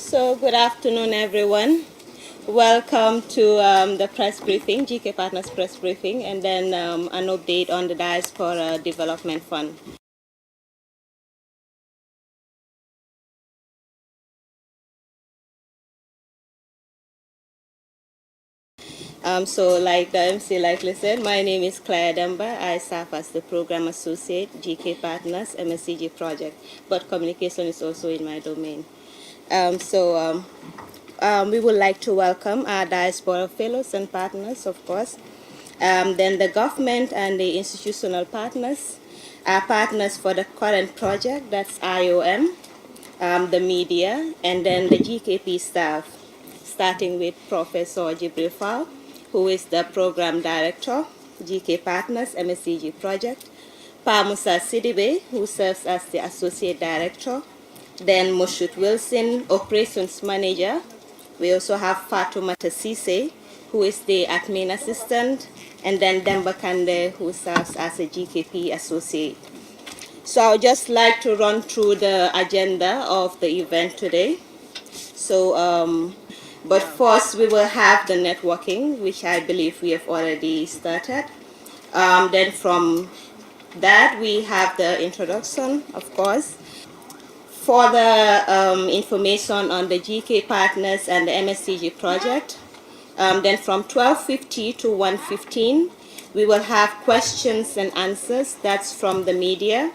So good afternoon, everyone. Welcome to the press briefing, GK Partners press briefing, and then an update on the Diaspora Development Fund. So like the MC likely said, my name is Claire Demba. I serve as the Program Associate, GK Partners, MSCG Project, but communication is also in my domain. We would like to welcome our Diaspora Fellows and partners, of course, then the government and the institutional partners, our partners for the current project, that's IOM, the media, and then the GKP staff, starting with Professor Jibril Fall, who is the Program Director, GK Partners, MSCG Project, Pa Musa Sidibe, who serves as the Associate Director, then Moshut Wilson, Operations Manager. We also have Fatoumata Sise, who is the admin assistant, and then Demba Kande, who serves as a GKP associate. So I would just like to run through the agenda of the event today. But first we will have the networking, which I believe we have already started. Then from that we have the introduction, of course. For the information on the GK Partners and the MSCG project, then from 12:50 to 1:15, we will have questions and answers. That's from the media,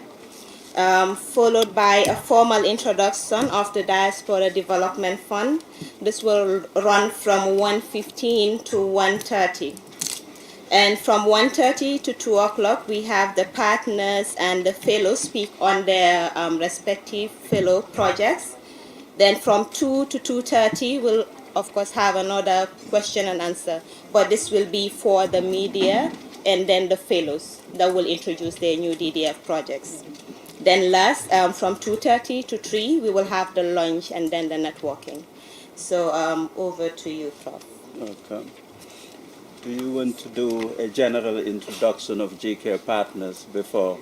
followed by a formal introduction of the Diaspora Development Fund. This will run from 1:15 to 1:30. And from 1:30 to 2 o'clock, we have the partners and the fellows speak on their respective fellow projects. Then from 2 to 2:30, we'll of course have another question and answer, but this will be for the media and then the fellows that will introduce their new DDF projects. Then last, from 2:30 to 3, we will have the lunch and then the networking. So over to you, Prof. Okay. Do you want to do a general introduction of GK Partners before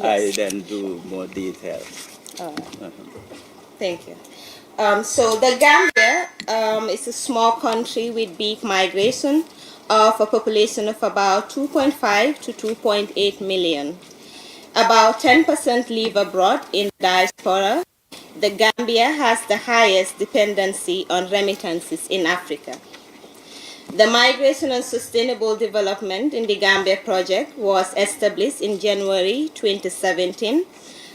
I then do more details? Thank you. So the Gambia is a small country with big migration of a population of about 2.5 to 2.8 million. About 10% live abroad in diaspora. The Gambia has the highest dependency on remittances in Africa. The Migration and Sustainable Development in the Gambia project was established in January 2017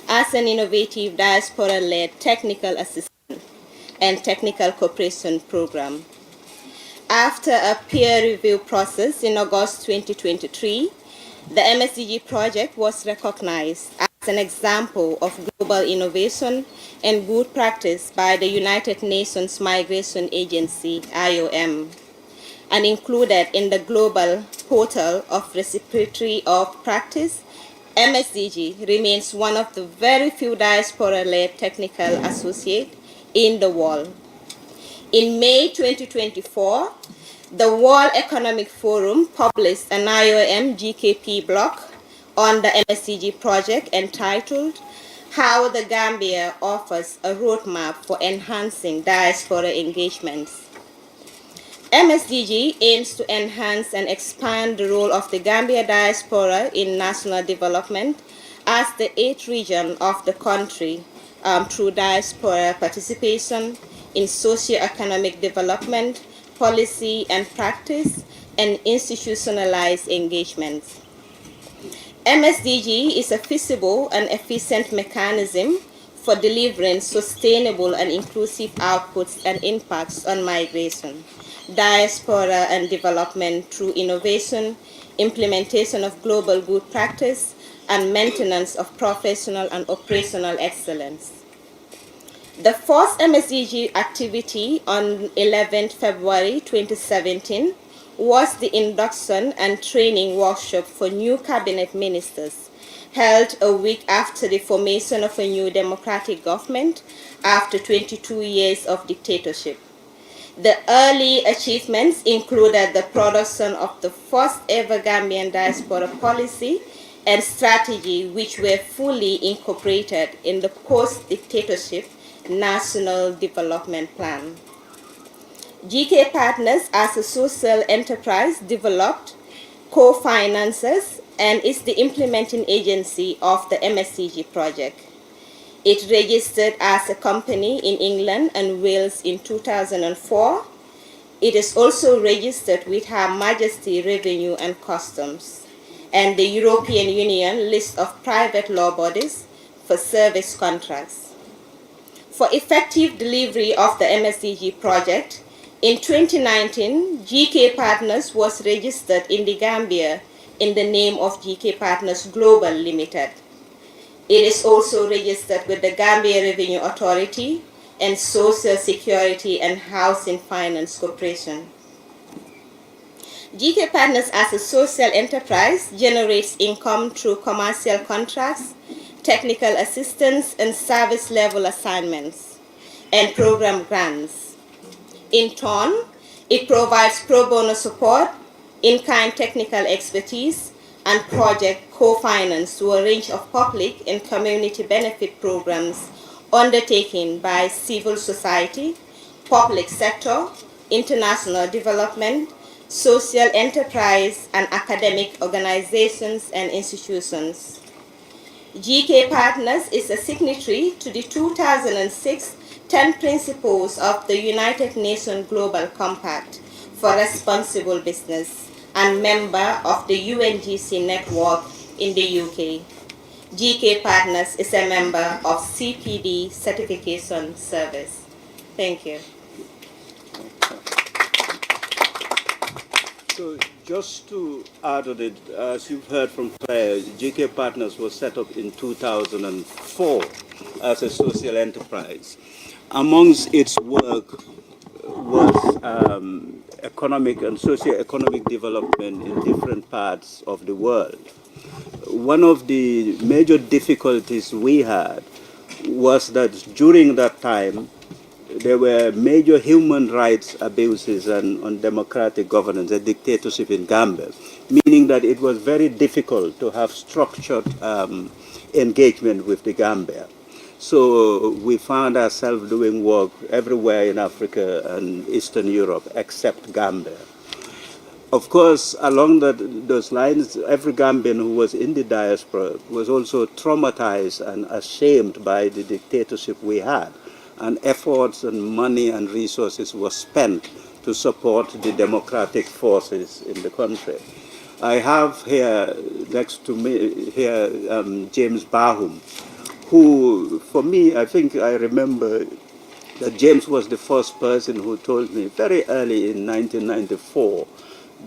as an innovative diaspora-led technical assistance and technical cooperation program. After a peer review process in August 2023, the MSDG project was recognized as an example of global innovation and good practice by the United Nations Migration Agency, IOM, and included in the global portal of reciprocity of practice. MSDG remains one of the very few diaspora-led technical associates in the world. In May 2024, the World Economic Forum published an IOM GKP blog on the MSDG project entitled How the Gambia Offers a Roadmap for Enhancing Diaspora Engagements. MSDG aims to enhance and expand the role of the Gambia diaspora in national development as the 8th region of the country through diaspora participation in socio-economic development, policy and practice, and institutionalized engagements. MSDG is a feasible and efficient mechanism for delivering sustainable and inclusive outputs and impacts on migration, diaspora and development through innovation, implementation of global good practice, and maintenance of professional and operational excellence. The first MSDG activity on 11th February 2017 was the induction and training workshop for new cabinet ministers, held a week after the formation of a new democratic government after 22 years of dictatorship. The early achievements included the production of the first ever Gambian diaspora policy and strategy, which were fully incorporated in the post-dictatorship National Development Plan. GK Partners, as a social enterprise, developed, co-finances, and is the implementing agency of the MSCG project. It registered as a company in England and Wales in 2004. It is also registered with Her Majesty Revenue and Customs and the European Union list of private law bodies for service contracts. For effective delivery of the MSDG project, in 2019, GK Partners was registered in the Gambia in the name of GK Partners Global Limited. It is also registered with the Gambia Revenue Authority and Social Security and Housing Finance Corporation. GK Partners, as a social enterprise, generates income through commercial contracts, technical assistance, and service level assignments, and program grants. In turn, it provides pro bono support, in-kind technical expertise, and project co-finance to a range of public and community benefit programs undertaken by civil society, public sector, international development, social enterprise, and academic organizations and institutions. GK Partners is a signatory to the 2006 10 Principles of the United Nations Global Compact for Responsible Business and member of the UNGC network in the UK. GK Partners is a member of CPD Certification Service. Thank you. So just to add on it, as you've heard from Claire, GK Partners was set up in 2004 as a social enterprise. Amongst its work was economic and socio-economic development in different parts of the world. One of the major difficulties we had was that during that time, there were major human rights abuses and undemocratic governance, a dictatorship in Gambia, meaning that it was very difficult to have structured engagement with the Gambia. So we found ourselves doing work everywhere in Africa and Eastern Europe except Gambia. Of course, along those lines, every Gambian who was in the diaspora was also traumatized and ashamed by the dictatorship we had. And efforts and money and resources were spent to support the democratic forces in the country. I have here next to me here James Bahum, who, for me, I think I remember that James was the first person who told me very early in 1994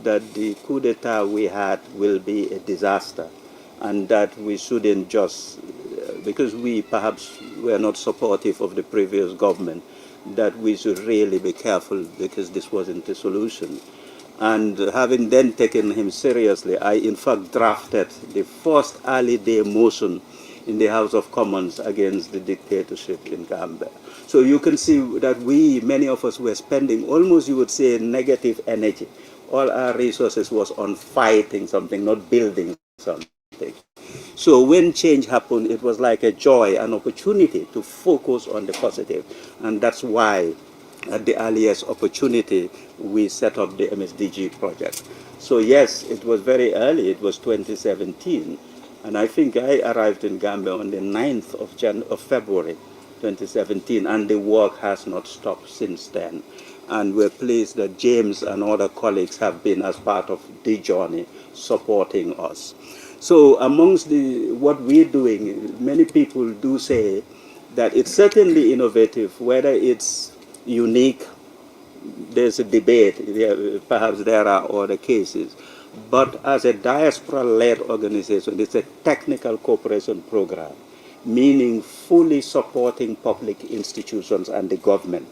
that the coup d'etat we had will be a disaster and that we shouldn't just, because we perhaps were not supportive of the previous government, that we should really be careful because this wasn't the solution. And having then taken him seriously, I in fact drafted the first early day motion in the House of Commons against the dictatorship in Gambia. So you can see that many of us were spending almost, you would say, negative energy. All our resources was on fighting something, not building something. So when change happened, it was like a joy, an opportunity to focus on the positive. And that's why at the earliest opportunity, we set up the MSDG project. So yes, it was very early, it was 2017. And I think I arrived in Gambia on the 9th of February 2017, and the work has not stopped since then. And we're pleased that James and other colleagues have been as part of the journey supporting us. So amongst what we're doing, many people do say that it's certainly innovative, whether it's unique, there's a debate, perhaps there are other cases. But as a diaspora-led organization, it's a technical cooperation program, meaning fully supporting public institutions and the government.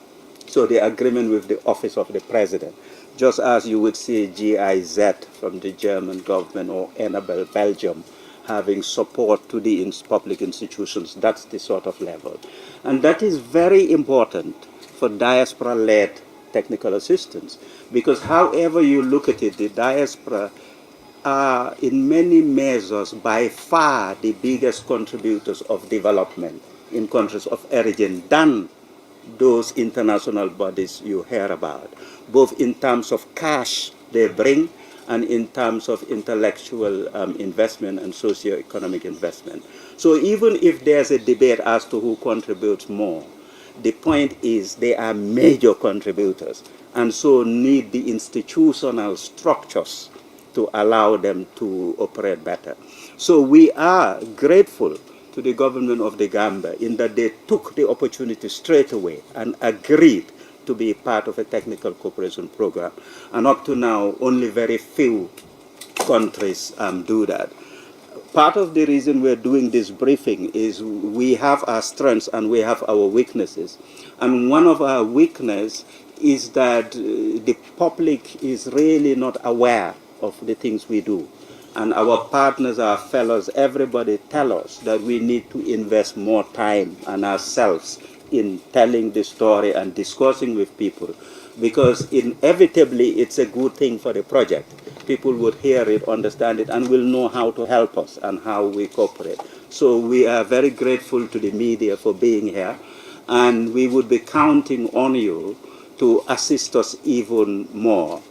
So the agreement with the Office of the President, just as you would see GIZ from the German government or Enabel Belgium having support to the public institutions, that's the sort of level. And that is very important for diaspora-led technical assistance, because however you look at it, the diaspora are in many measures by far the biggest contributors of development in countries of origin than those international bodies you hear about, both in terms of cash they bring and in terms of intellectual investment and socio-economic investment. So even if there's a debate as to who contributes more, the point is they are major contributors and so need the institutional structures to allow them to operate better. So we are grateful to the government of the Gambia in that they took the opportunity straight away and agreed to be part of a technical cooperation program. And up to now, only very few countries do that. Part of the reason we're doing this briefing is we have our strengths and we have our weaknesses. And one of our weaknesses is that the public is really not aware of the things we do. And our partners, our fellows, everybody tell us that we need to invest more time and ourselves in telling the story and discussing with people, because inevitably it's a good thing for the project. People would hear it, understand it, and will know how to help us and how we cooperate. So we are very grateful to the media for being here, and we would be counting on you to assist us even more.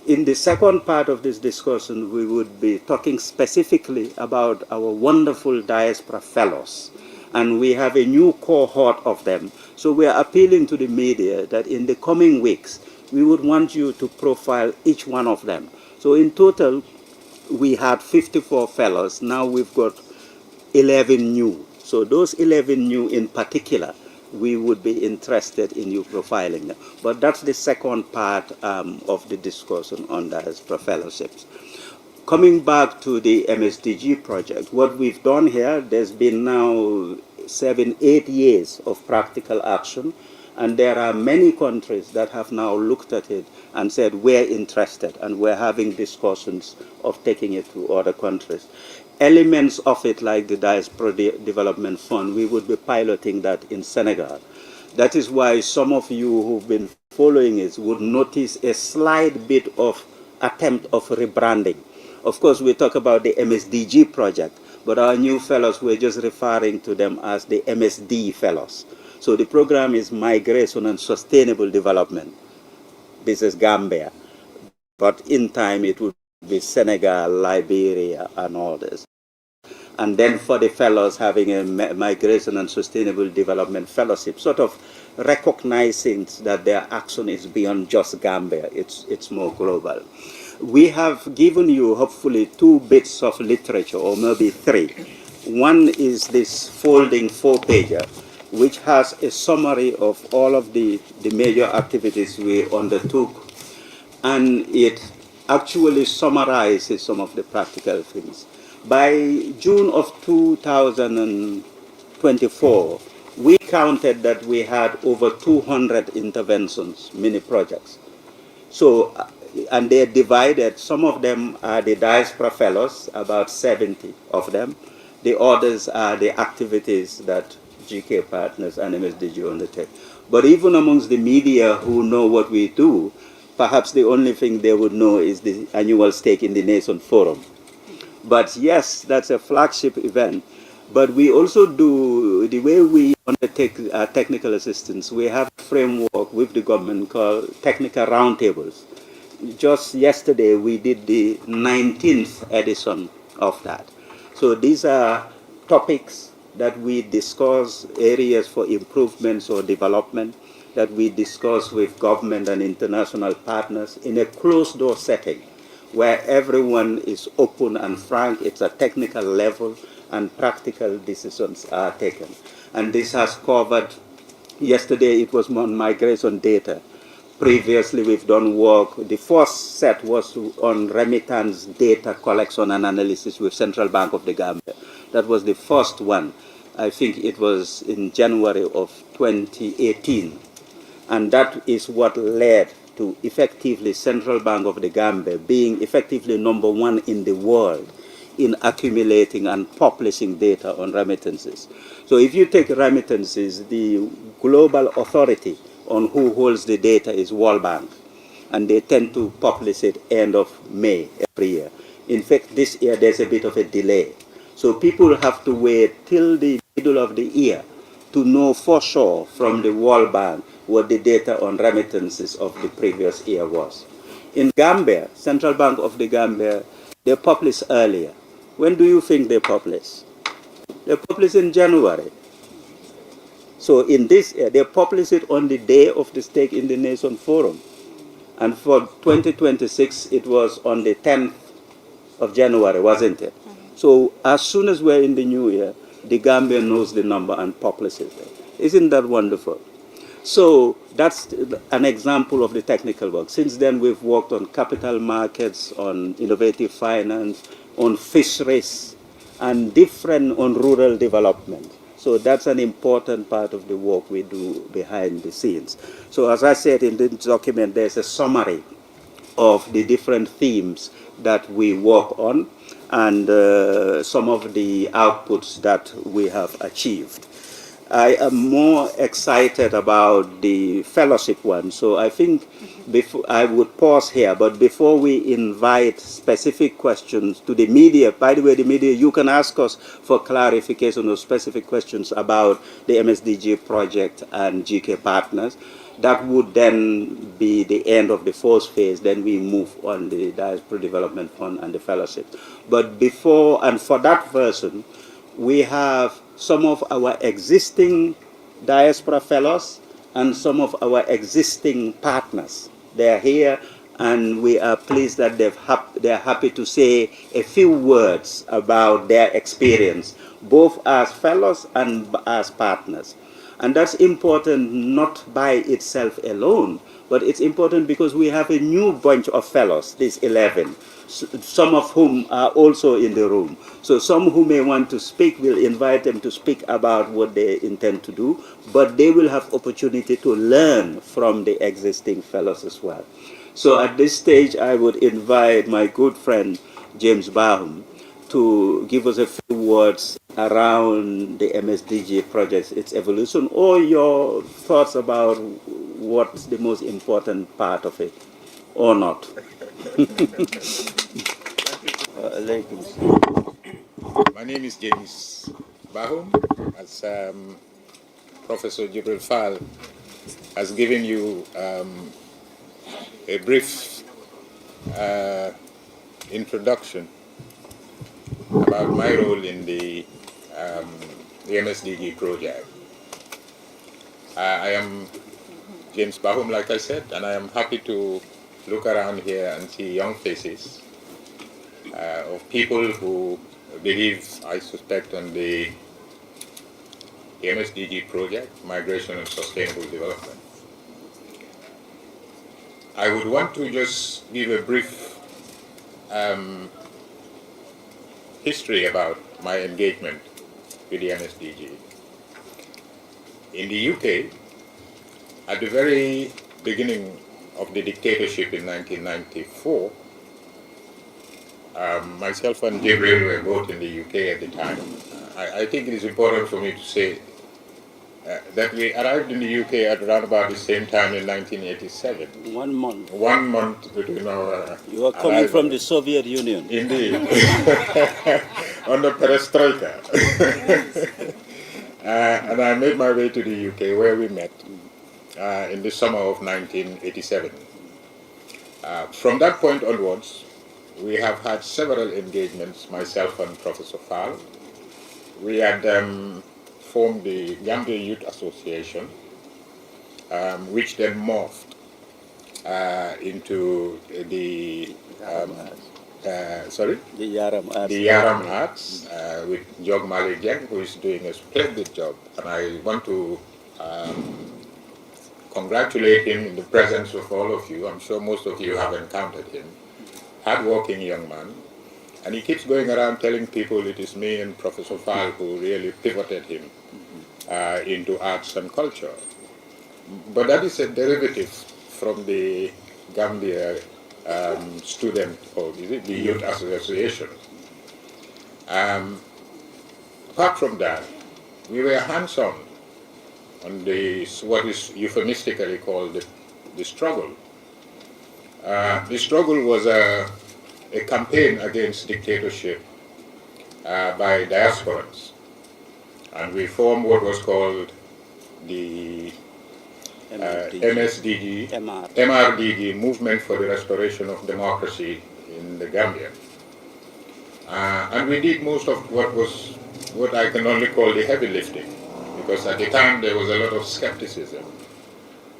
In the second part of this discussion, we would be talking specifically about our wonderful Diaspora fellows. And we have a new cohort of them. So we are appealing to the media that in the coming weeks, we would want you to profile each one of them. So in total, we had 54 fellows. Now we've got 11 new. So those 11 new in particular, we would be interested in you profiling them. But that's the second part of the discussion on Diaspora fellowships. Coming back to the MSDG project, what we've done here, there's been now 7, 8 years of practical action, and there are many countries that have now looked at it and said, we're interested, and we're having discussions of taking it to other countries. Elements of it, like the Diaspora Development Fund, we would be piloting that in Senegal. That is why some of you who've been following it would notice a slight bit of attempt of rebranding. Of course, we talk about the MSDG project, but our new fellows, we're just referring to them as the MSD fellows. So the program is Migration and Sustainable Development. This is Gambia, but in time it would be Senegal, Liberia, and all this. And then for the fellows having a Migration and Sustainable Development Fellowship, sort of recognizing that their action is beyond just Gambia, it's more global. We have given you, hopefully, 2 bits of literature, or maybe 3. One is this folding 4-pager, which has a summary of all of the major activities we undertook, and it actually summarizes some of the practical things. By June of 2024, we counted that we had over 200 interventions, mini projects. So, and they're divided. Some of them are the Diaspora Fellows, about 70 of them. The others are the activities that GK Partners and MSDG undertake. But even amongst the media who know what we do, perhaps the only thing they would know is the annual Stake in the Nation Forum. But yes, that's a flagship event. But we also do, the way we undertake technical assistance, we have a framework with the government called technical roundtables. Just yesterday, we did the 19th edition of that. So these are topics that we discuss, areas for improvements or development that we discuss with government and international partners in a closed-door setting where everyone is open and frank. It's a technical level and practical decisions are taken. And this has covered, yesterday it was on migration data. Previously we've done work, the first set was on remittance data collection and analysis with Central Bank of the Gambia. That was the first one. I think it was in January of 2018. And that is what led to effectively Central Bank of the Gambia being effectively #1 in the world in accumulating and publishing data on remittances. So if you take remittances, the global authority on who holds the data is World Bank, and they tend to publish it end of May every year. In fact, this year there's a bit of a delay. So people have to wait till the middle of the year to know for sure from the World Bank what the data on remittances of the previous year was. In Gambia, Central Bank of the Gambia, they publish earlier. When do you think they publish? They publish in January. So in this year, they publish it on the day of the Stake in the Nation Forum. And for 2026, it was on the 10th of January, wasn't it? So as soon as we're in the new year, the Gambia knows the number and publishes it. Isn't that wonderful? So that's an example of the technical work. Since then, we've worked on capital markets, on innovative finance, on fisheries, and different on rural development. So that's an important part of the work we do behind the scenes. So as I said in the document, there's a summary of the different themes that we work on and some of the outputs that we have achieved. I am more excited about the fellowship one, so I think before I would pause here, but before we invite specific questions to the media, by the way, the media, you can ask us for clarification or specific questions about the MSDG project and GK partners. That would then be the end of the first phase. Then we move on the Diaspora Development Fund and the fellowship. But before, and for that version, we have some of our existing diaspora fellows and some of our existing partners. They're here, and we are pleased that they're happy to say a few words about their experience, both as fellows and as partners. And that's important not by itself alone, but it's important because we have a new bunch of fellows, these 11, some of whom are also in the room. So some who may want to speak, we'll invite them to speak about what they intend to do, but they will have opportunity to learn from the existing fellows as well. So at this stage, I would invite my good friend, James Bahum, to give us a few words around the MSDG project, its evolution, or your thoughts about what's the most important part of it, or not. My name is James Bahum. As Professor Jibril Fall has given you a brief introduction about my role in the MSDG project. I am James Bahum, like I said, and I am happy to look around here and see young faces of people who believe, I suspect, on the MSDG project, Migration and Sustainable Development. I would want to just give a brief history about my engagement with the MSDG. In the UK, at the very beginning of the dictatorship in 1994, myself and Gabriel were both in the UK at the time. I think it is important for me to say that we arrived in the UK at around about the same time in 1987. 1 month. 1 month between our You are coming arrival. from the Soviet Union. Indeed. Under perestroika. And I made my way to the UK, where we met in the summer of 1987. From that point onwards, we have had several engagements, myself and Professor Fall. We had formed the Gambia Youth Association, which then morphed into the the Yaram Arts with Jog Mali Gang, who is doing a splendid job. And I want to congratulate him in the presence of all of you. I'm sure most of you have encountered him. Hard-working young man. And he keeps going around telling people it is me and Professor Fall who really pivoted him into arts and culture. But that is a derivative from the Gambia student, or is it the Youth Association. Apart from that, we were hands-on on what is euphemistically called the struggle. The struggle was a campaign against dictatorship by diasporans. And we formed what was called the MSDG, MRDG, Movement for the Restoration of Democracy in the Gambia. And we did most of what I can only call the heavy lifting, because at the time there was a lot of skepticism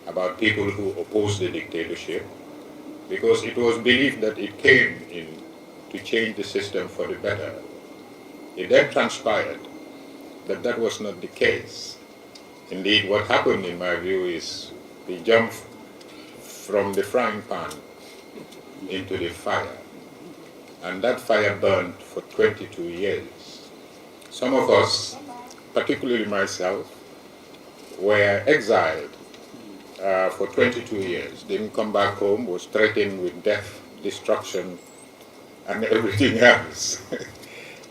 about people who opposed the dictatorship, because it was believed that it came in to change the system for the better. It then transpired that that was not the case. Indeed, what happened, in my view, is we jumped from the frying pan into the fire. And that fire burned for 22 years. Some of us, particularly myself, were exiled for 22 years, didn't come back home, was threatened with death, destruction, and everything else.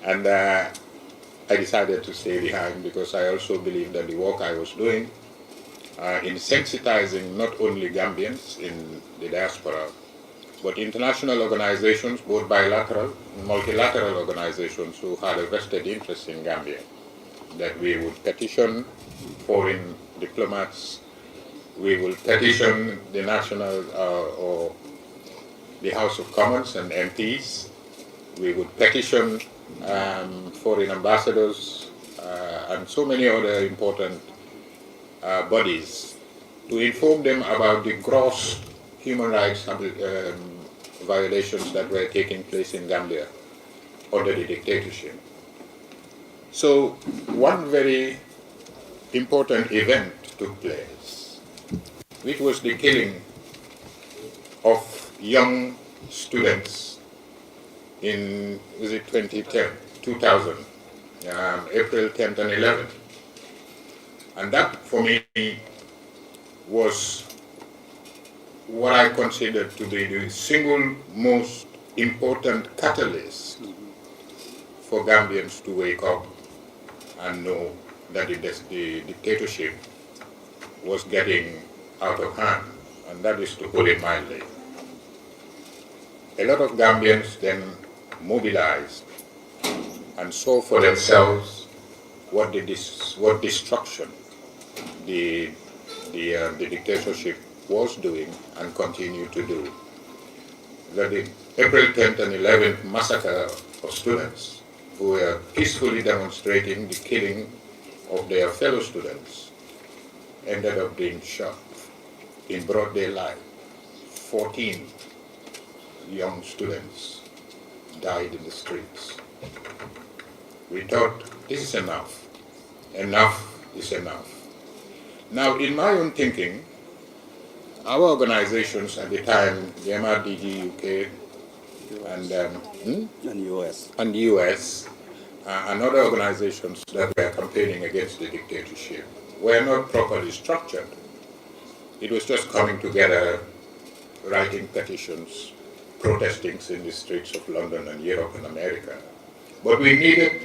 And I decided to stay behind, because I also believed that the work I was doing in sensitizing not only Gambians in the diaspora, but international organizations, both bilateral and multilateral organizations who had a vested interest in Gambia, that we would petition foreign diplomats, we will petition the national or the House of Commons and MPs, we would petition foreign ambassadors and so many other important bodies to inform them about the gross human rights violations that were taking place in Gambia under the dictatorship. So one very important event took place, which was the killing of young students in, was it 2000, April 10th and 11th. And that, for me, was what I consider to be the single most important catalyst for Gambians to wake up and know that the dictatorship was getting out of hand, and that is to put it mildly. A lot of Gambians then mobilized and saw for themselves what destruction the dictatorship was doing and continued to do. The April 10th and 11th massacre of students who were peacefully demonstrating the killing of their fellow students ended up being shot in broad daylight. 14 young students died in the streets. We thought, this is enough. Enough is enough. Now, in my own thinking, our organizations at the time, the MRDG UK and US, and other organizations that were campaigning against the dictatorship, were not properly structured. It was just coming together, writing petitions, protesting in the streets of London and Europe and America. But we needed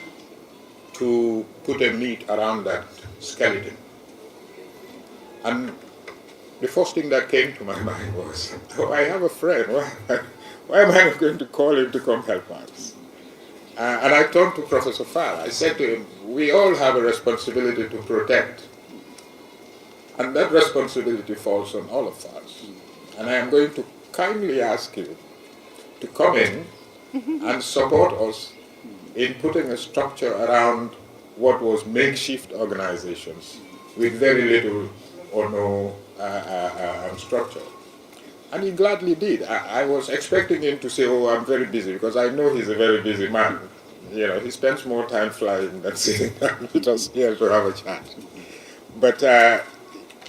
to put a meat around that skeleton. And the first thing that came to my mind was, oh, I have a friend, why am I not going to call him to come help us? And I turned to Professor Fal. I said to him, we all have a responsibility to protect. And that responsibility falls on all of us. And I am going to kindly ask you to come in and support us in putting a structure around what was makeshift organizations with very little or no structure. And he gladly did. I was expecting him to say, oh, I'm very busy, because I know he's a very busy man. You know, he spends more time flying than sitting down with us here to have a chat. But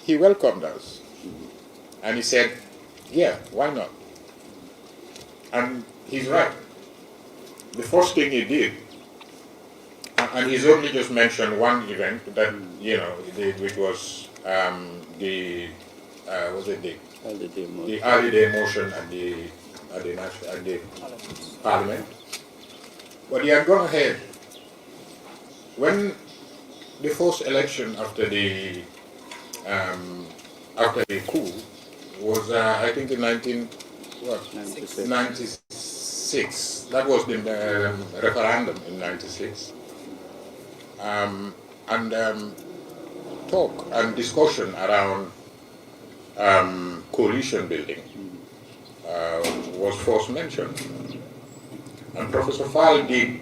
he welcomed us. And he said, yeah, why not? And he's right. The first thing he did, and he's only just mentioned one event that, you know, he did, which was the early day motion at the Parliament. But he had gone ahead. When the first election after the coup was, I think in 96. That was the referendum in 96. talk and discussion around coalition building was first mentioned. And Professor Fall did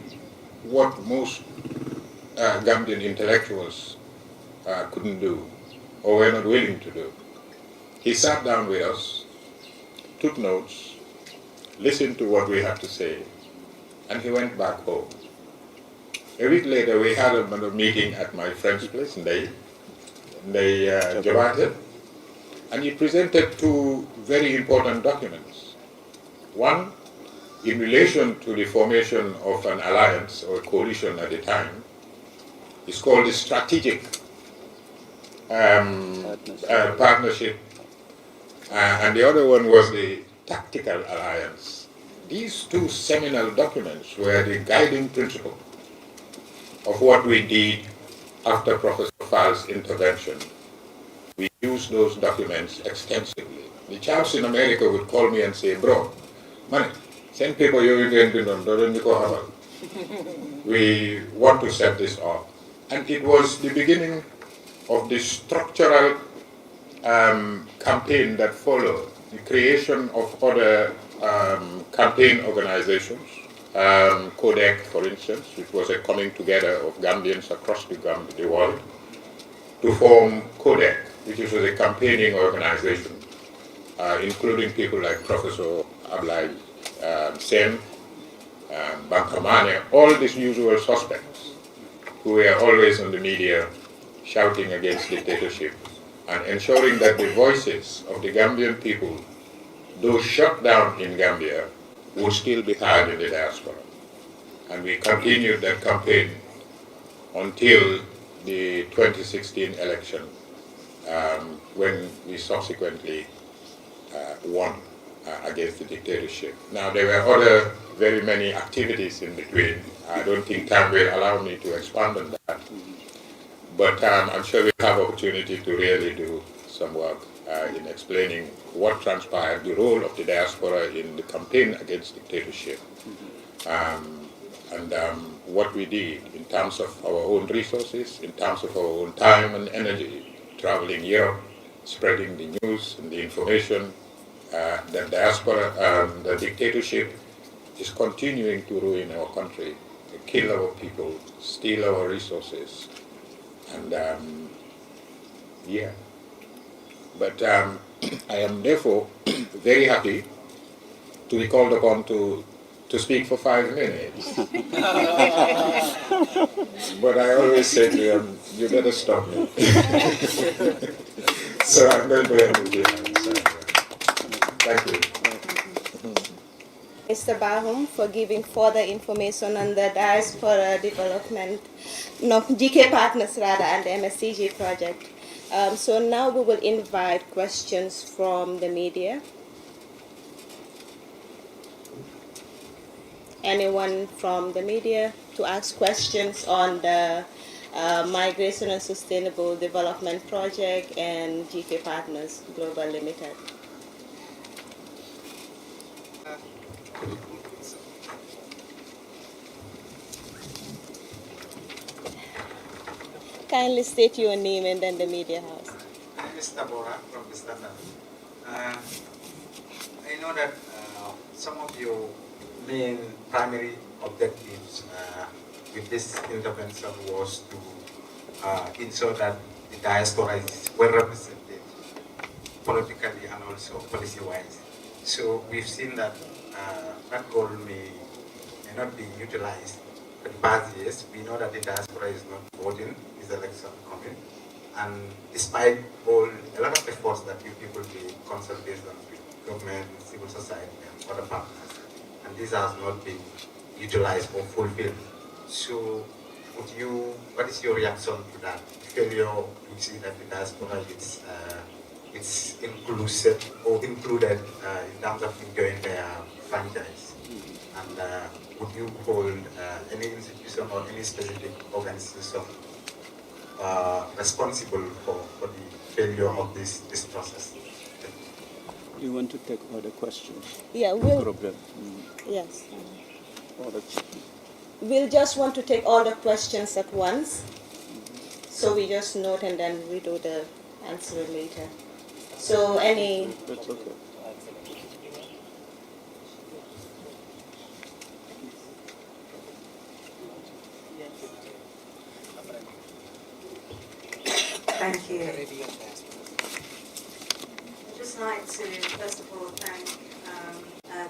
what most Gambian intellectuals couldn't do or were not willing to do. He sat down with us, took notes, listened to what we had to say, and he went back home. A week later, we had a meeting at my friend's place, Ndai Jabate, and he presented two very important documents. One, in relation to the formation of an alliance or a coalition at the time, is called the Strategic Partnership, and the other one was the Tactical Alliance. These two seminal documents were the guiding principle of what we did after Professor Fall's intervention. We used those documents extensively. The chaps in America would call me and say, bro, man, send people you're going to know, we want to set this up. And it was the beginning of the structural campaign that followed, the creation of other campaign organizations, CODEC, for instance, which was a coming together of Gambians across the world, to form CODEC, which was a campaigning organization, including people like Professor Ablai Sen, Bankamane, all these usual suspects who were always on the media shouting against dictatorship and ensuring that the voices of the Gambian people, though shut down in Gambia, would still be heard in the diaspora. And we continued that campaign until the 2016 election, when we subsequently won against the dictatorship. Now, there were other very many activities in between. I don't think time will allow me to expand on that. But I'm sure we'll have opportunity to really do some work in explaining what transpired, the role of the diaspora in the campaign against dictatorship, and what we did in terms of our own resources, in terms of our own time and energy, traveling Europe, spreading the news and the information that diaspora, the dictatorship is continuing to ruin our country, kill our people, steal our resources, and yeah. But I am therefore very happy to be called upon to speak for 5 minutes. But I always say to them, you better stop me. So I'm going to end with this. Thank you. Mr. Bahum for giving further information on the diaspora development, no, GK Partners rather, and the MSCG project. So now we will invite questions from the media. Anyone from the media to ask questions on the Migration and Sustainable Development Project and GK Partners Global Limited. Kindly state your name and then the media house. My name is Diaspora from the Standard. I know that some of your main primary objectives with this intervention was to ensure that the diaspora is well represented politically and also policy-wise. So we've seen that that goal may not be utilized. For the past years, we know that the diaspora is not voting this election coming, and despite a lot of efforts that you people do, consultations with government, civil society, and other partners, and this has not been utilized or fulfilled. So, what is your reaction to that failure? You see that the diaspora is inclusive or included in terms of enjoying their franchise, and would you hold any institution or any specific organization responsible for the failure of this process? Do you want to take other questions? Yeah, we'll. Problem. Yes. Other We'll just want to take all the questions at once. So we just note and then we do the answer later. So any... That's okay. Thank you. I'd just like to, first of all, thank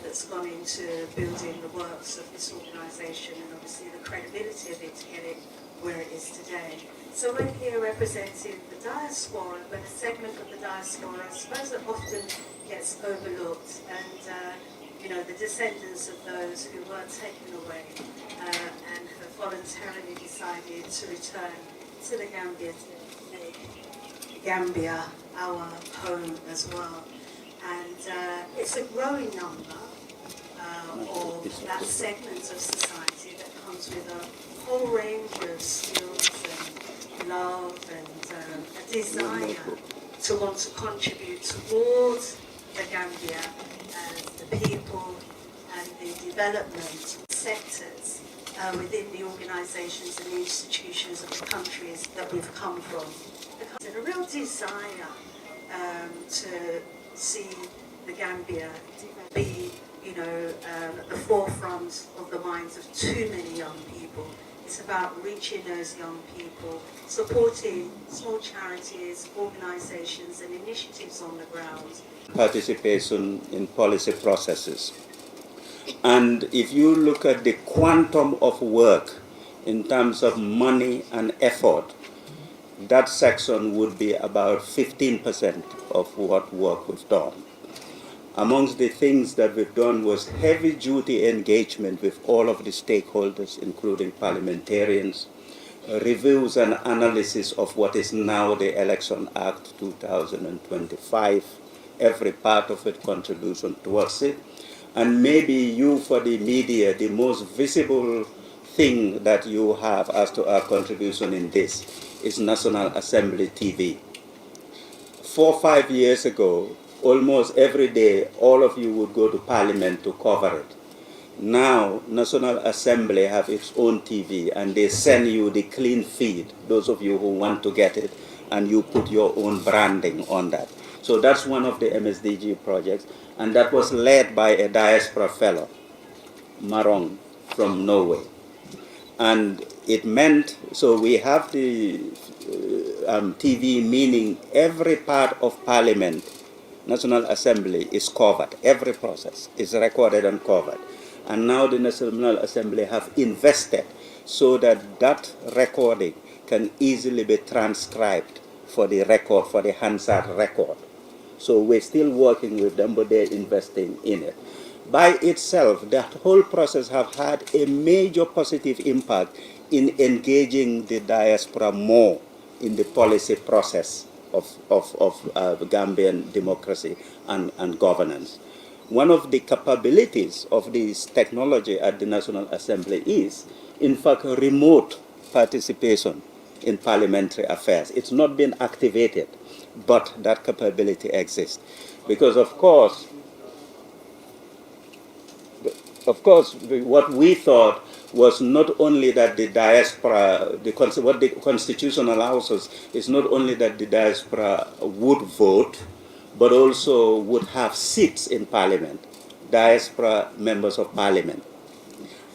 that's gone into building the works of this organisation and obviously the credibility of it to get it where it is today. So we're here representing the diaspora, but a segment of the diaspora, I suppose, that often gets overlooked, and you know, the descendants of those who were taken away and have voluntarily decided to return to the Gambia, to make Gambia our home as well. And it's a growing number of that segment of society that comes with a whole range of skills and love and a desire to want to contribute towards the Gambia and the people and the development sectors within the organisations and the institutions of the countries that we've come from. There's a real desire to see the Gambia be, you know, at the forefront of the minds of too many young people. It's about reaching those young people, supporting small charities, organisations and initiatives on the ground. Participation in policy processes. And if you look at the quantum of work in terms of money and effort, that section would be about 15% of what work we've done. Amongst the things that we've done was heavy-duty engagement with all of the stakeholders, including parliamentarians, reviews and analysis of what is now the Election Act 2025, every part of it contribution towards it. And maybe you, for the media, the most visible thing that you have as to our contribution in this is National Assembly TV. 4 or 5 years ago, almost every day, all of you would go to Parliament to cover it. Now, National Assembly have its own TV, and they send you the clean feed, those of you who want to get it, and you put your own branding on that. So that's one of the MSDG projects, and that was led by a diaspora fellow, Marong, from Norway. And it meant, so we have the TV, meaning every part of Parliament, National Assembly is covered. Every process is recorded and covered. And now the National Assembly have invested so that that recording can easily be transcribed for the record, for the Hansard record. So we're still working with them, but they're investing in it. By itself, that whole process have had a major positive impact in engaging the diaspora more in the policy process of Gambian democracy and governance. One of the capabilities of this technology at the National Assembly is, in fact, remote participation in parliamentary affairs. It's not been activated, but that capability exists. Because, of course, what we thought was not only that the diaspora, what the Constitution allows us is not only that the diaspora would vote, but also would have seats in Parliament, diaspora members of Parliament.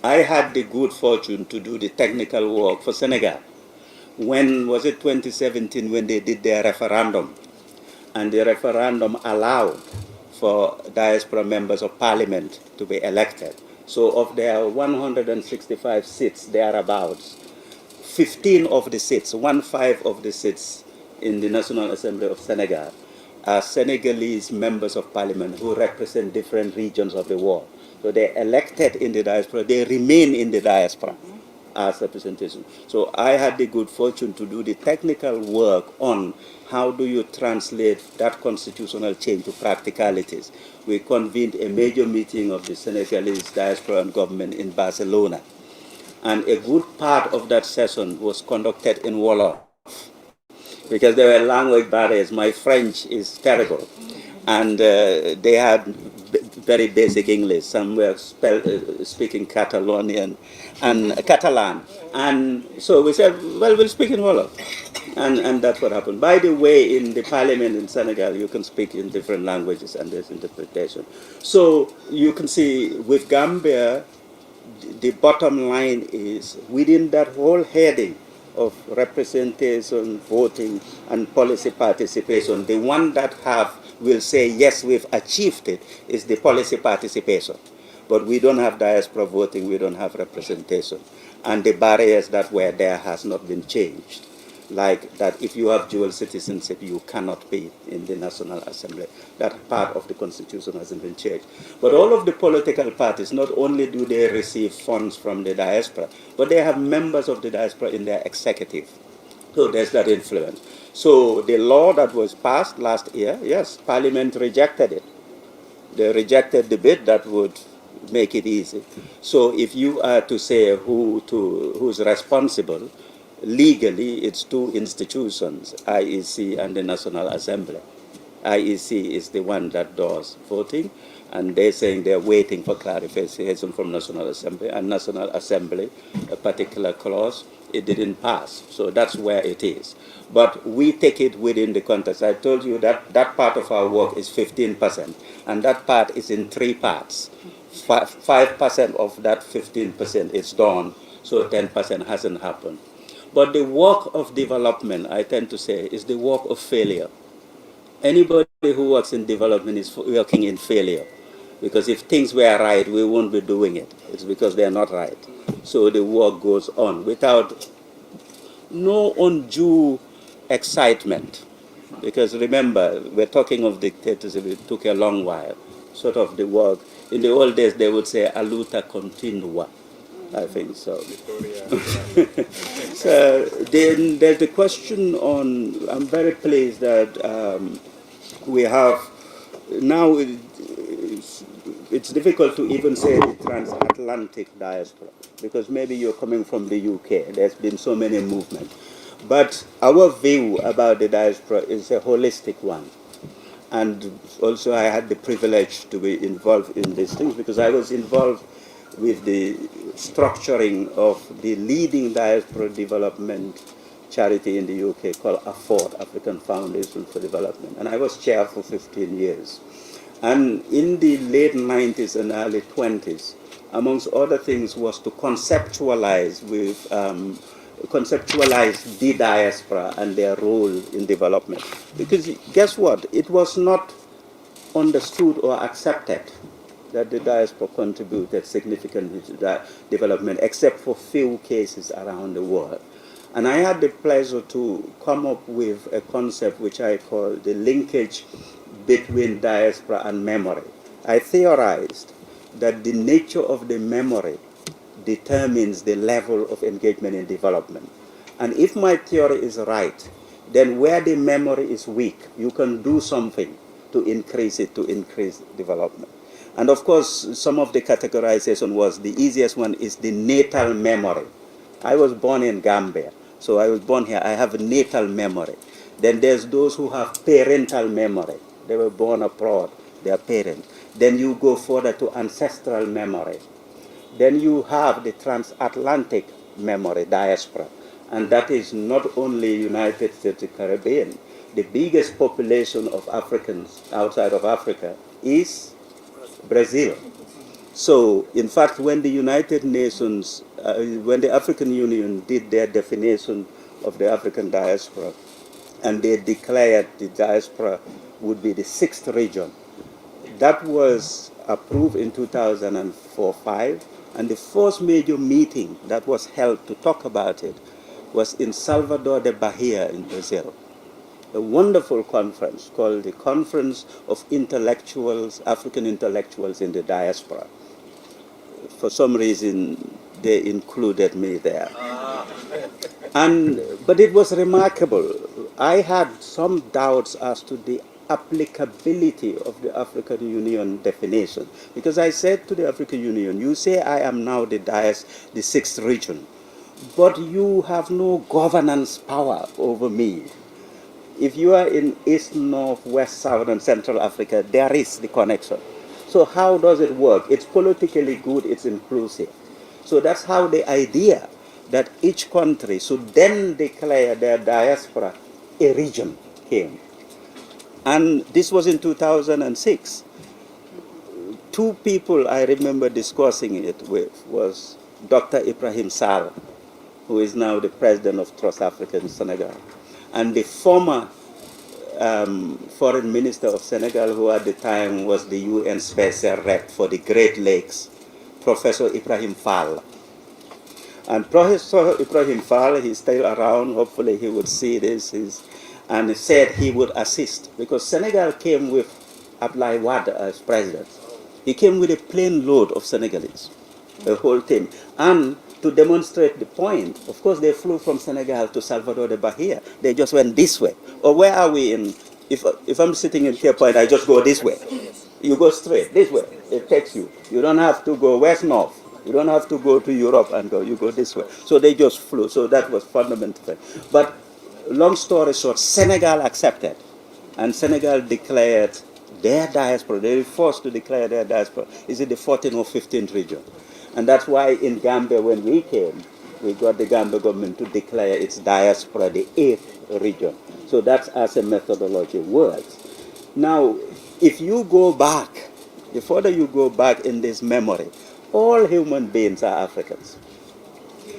I had the good fortune to do the technical work for Senegal. When was it 2017 when they did their referendum? And the referendum allowed for diaspora members of Parliament to be elected. So of their 165 seats, thereabouts, 15 of the seats, 1/5 of the seats in the National Assembly of Senegal are Senegalese members of Parliament who represent different regions of the world. So they're elected in the diaspora, they remain in the diaspora as representation. So I had the good fortune to do the technical work on how do you translate that constitutional change to practicalities. We convened a major meeting of the Senegalese diaspora and government in Barcelona. And a good part of that session was conducted in Wolof, because there were language barriers. My French is terrible. And they had very basic English. Some were speaking Catalonian and Catalan. And so we said, well, we'll speak in Wolof. And that's what happened. By the way, in the parliament in Senegal, you can speak in different languages and there's interpretation. So you can see with Gambia, the bottom line is within that whole heading of representation, voting, and policy participation, the one that will say, yes, we've achieved it, is the policy participation. But we don't have diaspora voting, we don't have representation. And the barriers that were there has not been changed. Like that if you have dual citizenship, you cannot be in the National Assembly. That part of the Constitution hasn't been changed. But all of the political parties, not only do they receive funds from the diaspora, but they have members of the diaspora in their executive. So there's that influence. So the law that was passed last year, yes, Parliament rejected it. They rejected the bit that would make it easy. So if you are to say who's responsible, legally it's two institutions, IEC and the National Assembly. IEC is the one that does voting, and they're saying they're waiting for clarification from National Assembly, and National Assembly, a particular clause, it didn't pass. So that's where it is. But we take it within the context. I told you that that part of our work is 15%, and that part is in three parts. 5% of that 15% is done, so 10% hasn't happened. But the work of development, I tend to say, is the work of failure. Anybody who works in development is working in failure. Because if things were right, we won't be doing it. It's because they're not right. So the work goes on without no undue excitement. Because remember, we're talking of dictatorship, it took a long while. Sort of the work. In the old days, they would say, aluta continua. I think so. So then there's the question on, I'm very pleased that we have, now it's difficult to even say the transatlantic diaspora, because maybe you're coming from the UK, there's been so many movements. But our view about the diaspora is a holistic one. And also I had the privilege to be involved in these things because I was involved with the structuring of the leading diaspora development charity in the UK called AFFORD, African Foundation for Development. And I was chair for 15 years. And in the late 90s and early 20s, amongst other things, was to conceptualize the diaspora and their role in development. Because guess what? It was not understood or accepted that the diaspora contributed significantly to that development, except for few cases around the world. And I had the pleasure to come up with a concept which I call the linkage between diaspora and memory. I theorized that the nature of the memory determines the level of engagement in development. And if my theory is right, then where the memory is weak, you can do something to increase it, to increase development. And of course, some of the categorization was, the easiest one is the natal memory. I was born in Gambia, so I was born here, I have a natal memory. Then there's those who have parental memory. They were born abroad, their parents. Then you go further to ancestral memory. Then you have the transatlantic memory, diaspora. And that is not only United States, the Caribbean. The biggest population of Africans outside of Africa is Brazil. So, in fact, when the United Nations, when the African Union did their definition of the African diaspora, and they declared the diaspora would be the 6th region, that was approved in 2004-05, and the first major meeting that was held to talk about it was in Salvador de Bahia in Brazil. A wonderful conference called the Conference of Intellectuals, African Intellectuals in the Diaspora. For some reason, they included me there. But it was remarkable. I had some doubts as to the applicability of the African Union definition. Because I said to the African Union, you say I am now the 6th region, but you have no governance power over me. If you are in East, North, West, South, and Central Africa, there is the connection. So how does it work? It's politically good, it's inclusive. So that's how the idea that each country should then declare their diaspora a region came. And this was in 2006. Two people I remember discussing it with was Dr. Ibrahim Sall, who is now the president of Trust Africa in Senegal, and the former foreign minister of Senegal, who at the time was the UN special rep for the Great Lakes, Professor Ibrahim Fall. And Professor Ibrahim Fall, he's still around, hopefully he would see this, and he said he would assist, because Senegal came with Abdoulaye Wade as president. He came with a plane load of Senegalese, the whole team. And to demonstrate the point, of course, they flew from Senegal to Salvador de Bahia. They just went this way. Or where are we in? If I'm sitting in Cape Point, I just go this way. You go straight, this way. It takes you. You don't have to go west-north. You don't have to go to Europe and go. You go this way. So they just flew. So that was fundamental. But long story short, Senegal accepted. And Senegal declared their diaspora. They were forced to declare their diaspora. Is it the 14th or 15th region? And that's why in Gambia, when we came, we got the Gambia government to declare its diaspora the 8th region. So that's as a methodology works. Now, if you go back, the further you go back in this memory, all human beings are Africans.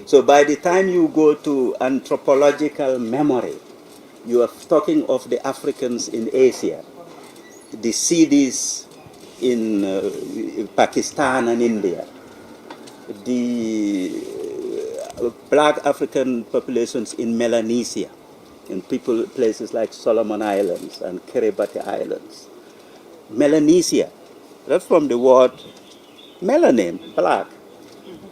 So by the time you go to anthropological memory, you are talking of the Africans in Asia, the Sidis in Pakistan and India, the black African populations in Melanesia, in places like Solomon Islands and Kiribati Islands. Melanesia, that's from the word melanin, black.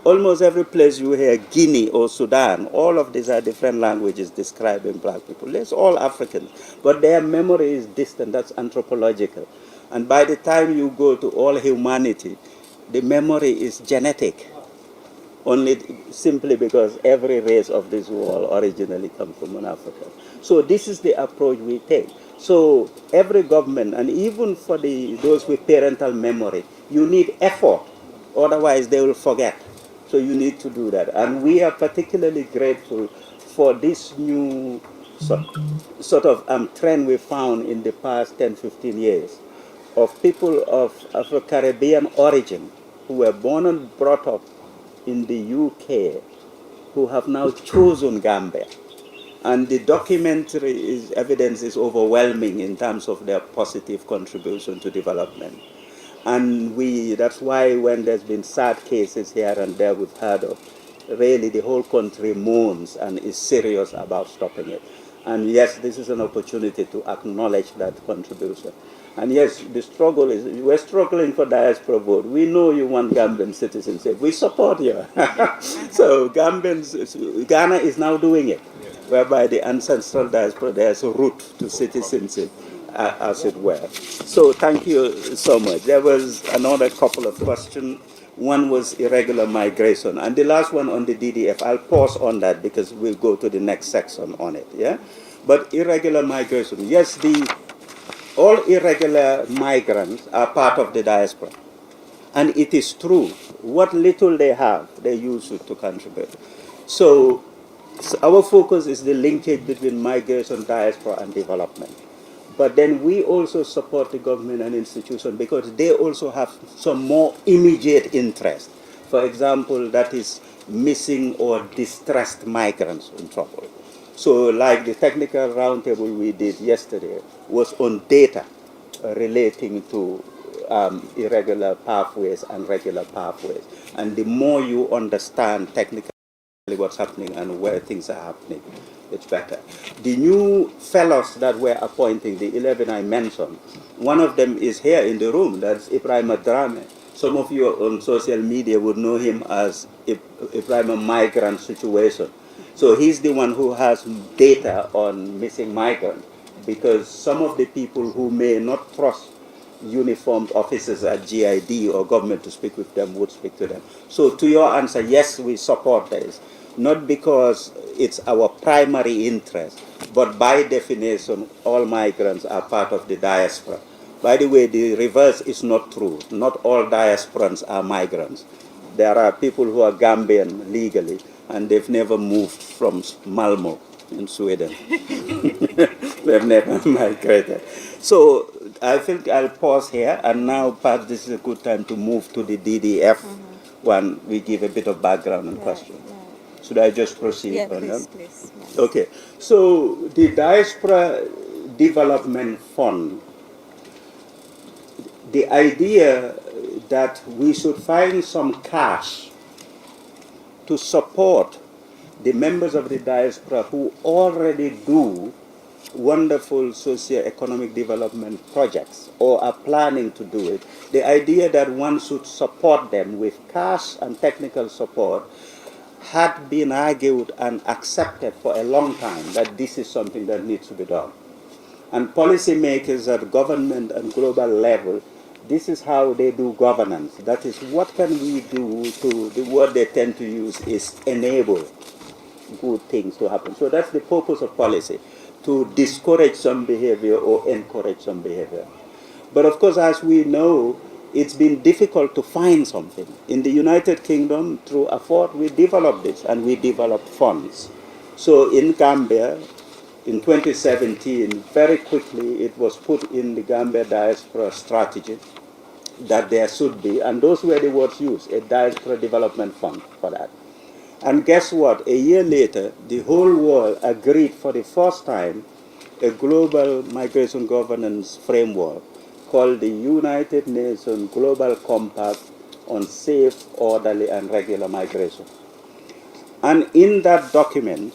Almost every place you hear Guinea or Sudan, all of these are different languages describing black people. It's all African, but their memory is distant, that's anthropological. And by the time you go to all humanity, the memory is genetic, only simply because every race of this world originally comes from Africa. So this is the approach we take. So every government, and even for those with parental memory, you need effort, otherwise they will forget. So you need to do that. And we are particularly grateful for this new sort of trend we found in the past 10, 15 years of people of Afro-Caribbean origin who were born and brought up in the UK who have now chosen Gambia. And the documentary evidence is overwhelming in terms of their positive contribution to development. And that's why when there's been sad cases here and there we've heard of, really the whole country mourns and is serious about stopping it. And yes, this is an opportunity to acknowledge that contribution. And yes, the struggle is, we're struggling for diaspora vote. We know you want Gambian citizenship. We support you. So Ghana is now doing it, whereby the ancestral diaspora, there's a route to citizenship, as it were. So thank you so much. There was another couple of questions. One was irregular migration. And the last one on the DDF, I'll pause on that because we'll go to the next section on it. Yeah. But irregular migration, yes, all irregular migrants are part of the diaspora. And it is true. What little they have, they use it to contribute. So our focus is the linkage between migration, diaspora, and development. But then we also support the government and institutions because they also have some more immediate interest. For example, that is missing or distressed migrants in trouble. So like the technical roundtable we did yesterday was on data relating to irregular pathways and regular pathways. And the more you understand technically what's happening and where things are happening, it's better. The new fellows that we're appointing, the 11 I mentioned, one of them is here in the room, that's Ibrahim Adrame. Some of you on social media would know him as Ibrahim Migrant Situation. So he's the one who has data on missing migrants, because some of the people who may not trust uniformed officers at GID or government to speak with them would speak to them. So to your answer, yes, we support this. Not because it's our primary interest, but by definition, all migrants are part of the diaspora. By the way, the reverse is not true. Not all diasporans are migrants. There are people who are Gambian legally, and they've never moved from Malmo in Sweden. They've never migrated. So I think I'll pause here, and now perhaps this is a good time to move to the DDF one. We give a bit of background and question. Should I just proceed? Yeah, on that? please. Yes. Okay. So the Diaspora Development Fund, the idea that we should find some cash to support the members of the diaspora who already do wonderful socio-economic development projects or are planning to do it. The idea that one should support them with cash and technical support had been argued and accepted for a long time, that this is something that needs to be done. And policymakers at government and global level, this is how they do governance. That is, what can we do to, the word they tend to use is enable good things to happen. So that's the purpose of policy, to discourage some behavior or encourage some behavior. But of course, as we know, it's been difficult to find something. In the United Kingdom, through AFORD, we developed this, and we developed funds. So in Gambia, in 2017, very quickly, it was put in the Gambia Diaspora Strategy that there should be, and those were the words used, a Diaspora Development Fund for that. And guess what? A year later, the whole world agreed for the first time a global migration governance framework called the United Nations Global Compact on Safe, Orderly, and Regular Migration. And in that document,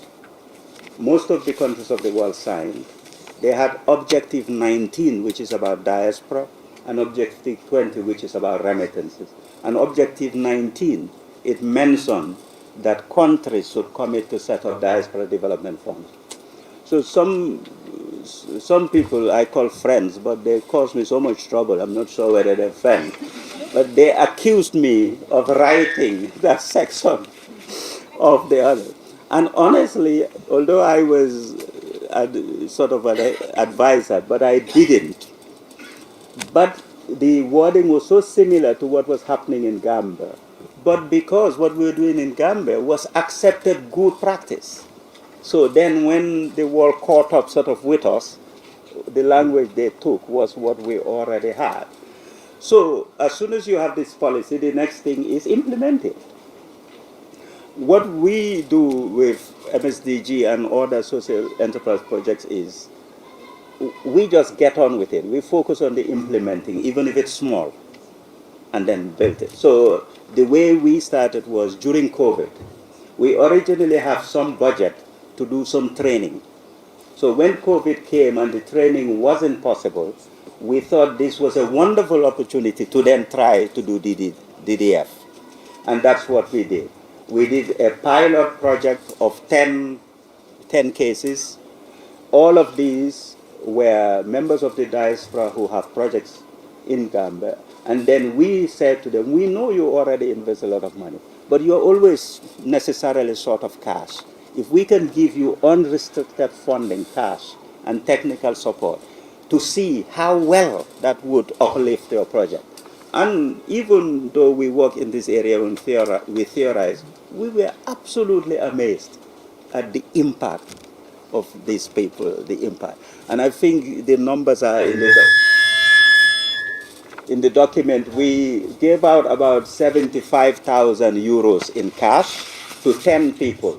most of the countries of the world signed. They had Objective 19, which is about diaspora, and Objective 20, which is about remittances. And Objective 19, it mentioned that countries should commit to set up diaspora development funds. So some people I call friends, but they cause me so much trouble, I'm not sure whether they're friends. But they accused me of writing that section of the other. And honestly, although I was sort of an advisor, but I didn't. But the wording was so similar to what was happening in Gambia. But because what we were doing in Gambia was accepted good practice. So then when the world caught up sort of with us, the language they took was what we already had. So as soon as you have this policy, the next thing is implement it. What we do with MSDG and other social enterprise projects is we just get on with it. We focus on the implementing, even if it's small, and then build it. So the way we started was during COVID. We originally have some budget to do some training. So when COVID came and the training wasn't possible, we thought this was a wonderful opportunity to then try to do DDF. And that's what we did. We did a pilot project of 10 cases. All of these were members of the diaspora who have projects in Gambia. And then we said to them, we know you already invest a lot of money, but you're always necessarily short of cash. If we can give you unrestricted funding, cash, and technical support to see how well that would uplift your project. And even though we work in this area and we theorize, we were absolutely amazed at the impact of these people, the impact. And I think the numbers are in the document. We gave out about 75,000 euros in cash to 10 people.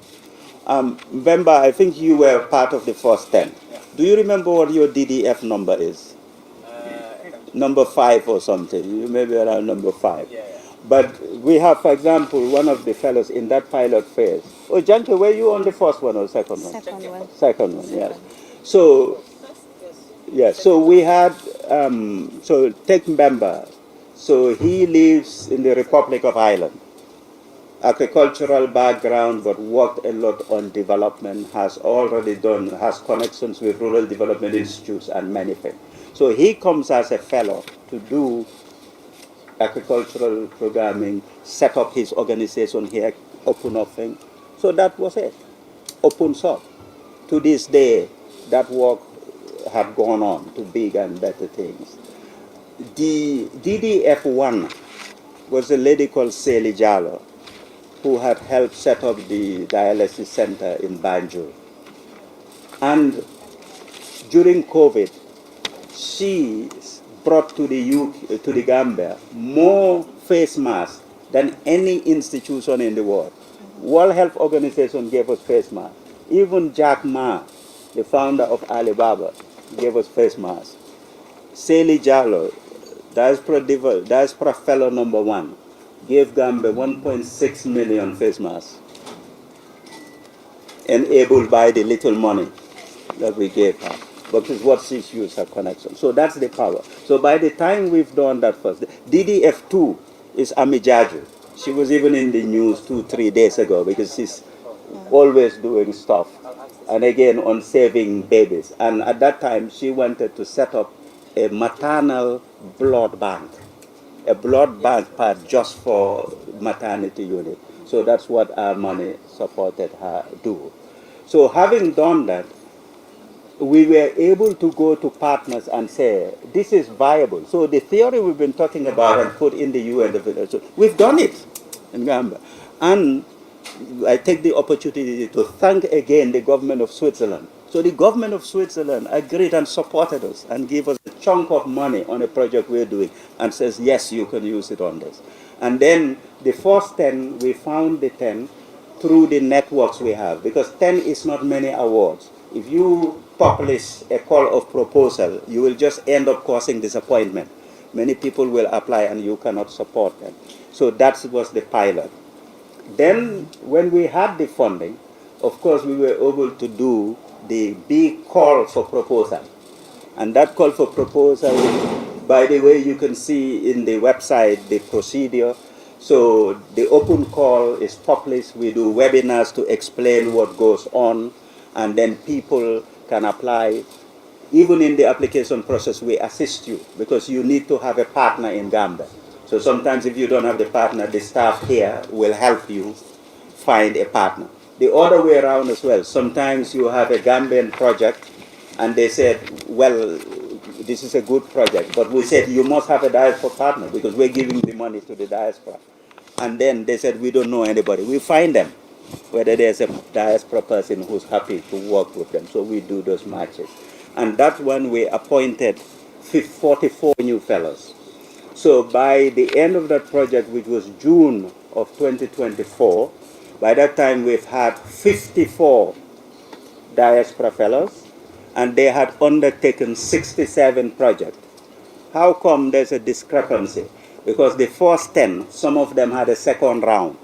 Mbemba, I think you were part of the first 10. Do you remember what your DDF number is? Number 5 or something. You may be around number 5. But we have, for example, one of the fellows in that pilot phase. Oh, Janke, were you on the first one or second one? Second one. Second one, yes. So, yes, so we had, so take Mbemba. So he lives in the Republic of Ireland. Agricultural background, but worked a lot on development, has connections with rural development institutes and many things. So he comes as a fellow to do agricultural programming, set up his organization here, open up things. So that was it, open source. To this day, that work have gone on to big and better things. The DDF1 was a lady called Seli Jallo, who had helped set up the dialysis center in Banjul. And during COVID, she brought to the UK, to the Gambia, more face masks than any institution in the world. World Health Organization gave us face masks. Even Jack Ma, the founder of Alibaba, gave us face masks. Seli Jallo, Diaspora Fellow #1, gave Gambia 1.6 million face masks, enabled by the little money that we gave her. But it's what she's used her connection. So that's the power. So by the time we've done that first, DDF2 is Amijaju. She was even in the news 2-3 days ago because she's always doing stuff. And again on saving babies. And at that time she wanted to set up a maternal blood bank. A blood bank part just for maternity unit. So that's what our money supported her do. So having done that, we were able to go to partners and say, this is viable. So the theory we've been talking about and put in the UN, so we've done it in Gambia. And I take the opportunity to thank again the government of Switzerland. So the government of Switzerland agreed and supported us and gave us a chunk of money on a project we're doing and says, yes, you can use it on this. And then the first 10, we found the 10 through the networks we have, because 10 is not many awards. If you publish a call of proposal, you will just end up causing disappointment. Many people will apply and you cannot support them. So that was the pilot. Then when we had the funding, of course we were able to do the big call for proposal. And that call for proposal, by the way, you can see in the website the procedure. So the open call is published. We do webinars to explain what goes on, and then people can apply. Even in the application process, we assist you because you need to have a partner in Gambia. So sometimes if you don't have the partner, the staff here will help you find a partner. The other way around as well. Sometimes you have a Gambian project and they said, well, this is a good project, but we said you must have a diaspora partner because we're giving the money to the diaspora. And then they said, we don't know anybody. We find them, whether there's a diaspora person who's happy to work with them. So we do those matches. And that one we appointed 44 new fellows. So by the end of that project, which was June of 2024, by that time we've had 54 diaspora fellows, and they had undertaken 67 projects. How come there's a discrepancy? Because the first 10, some of them had a second round.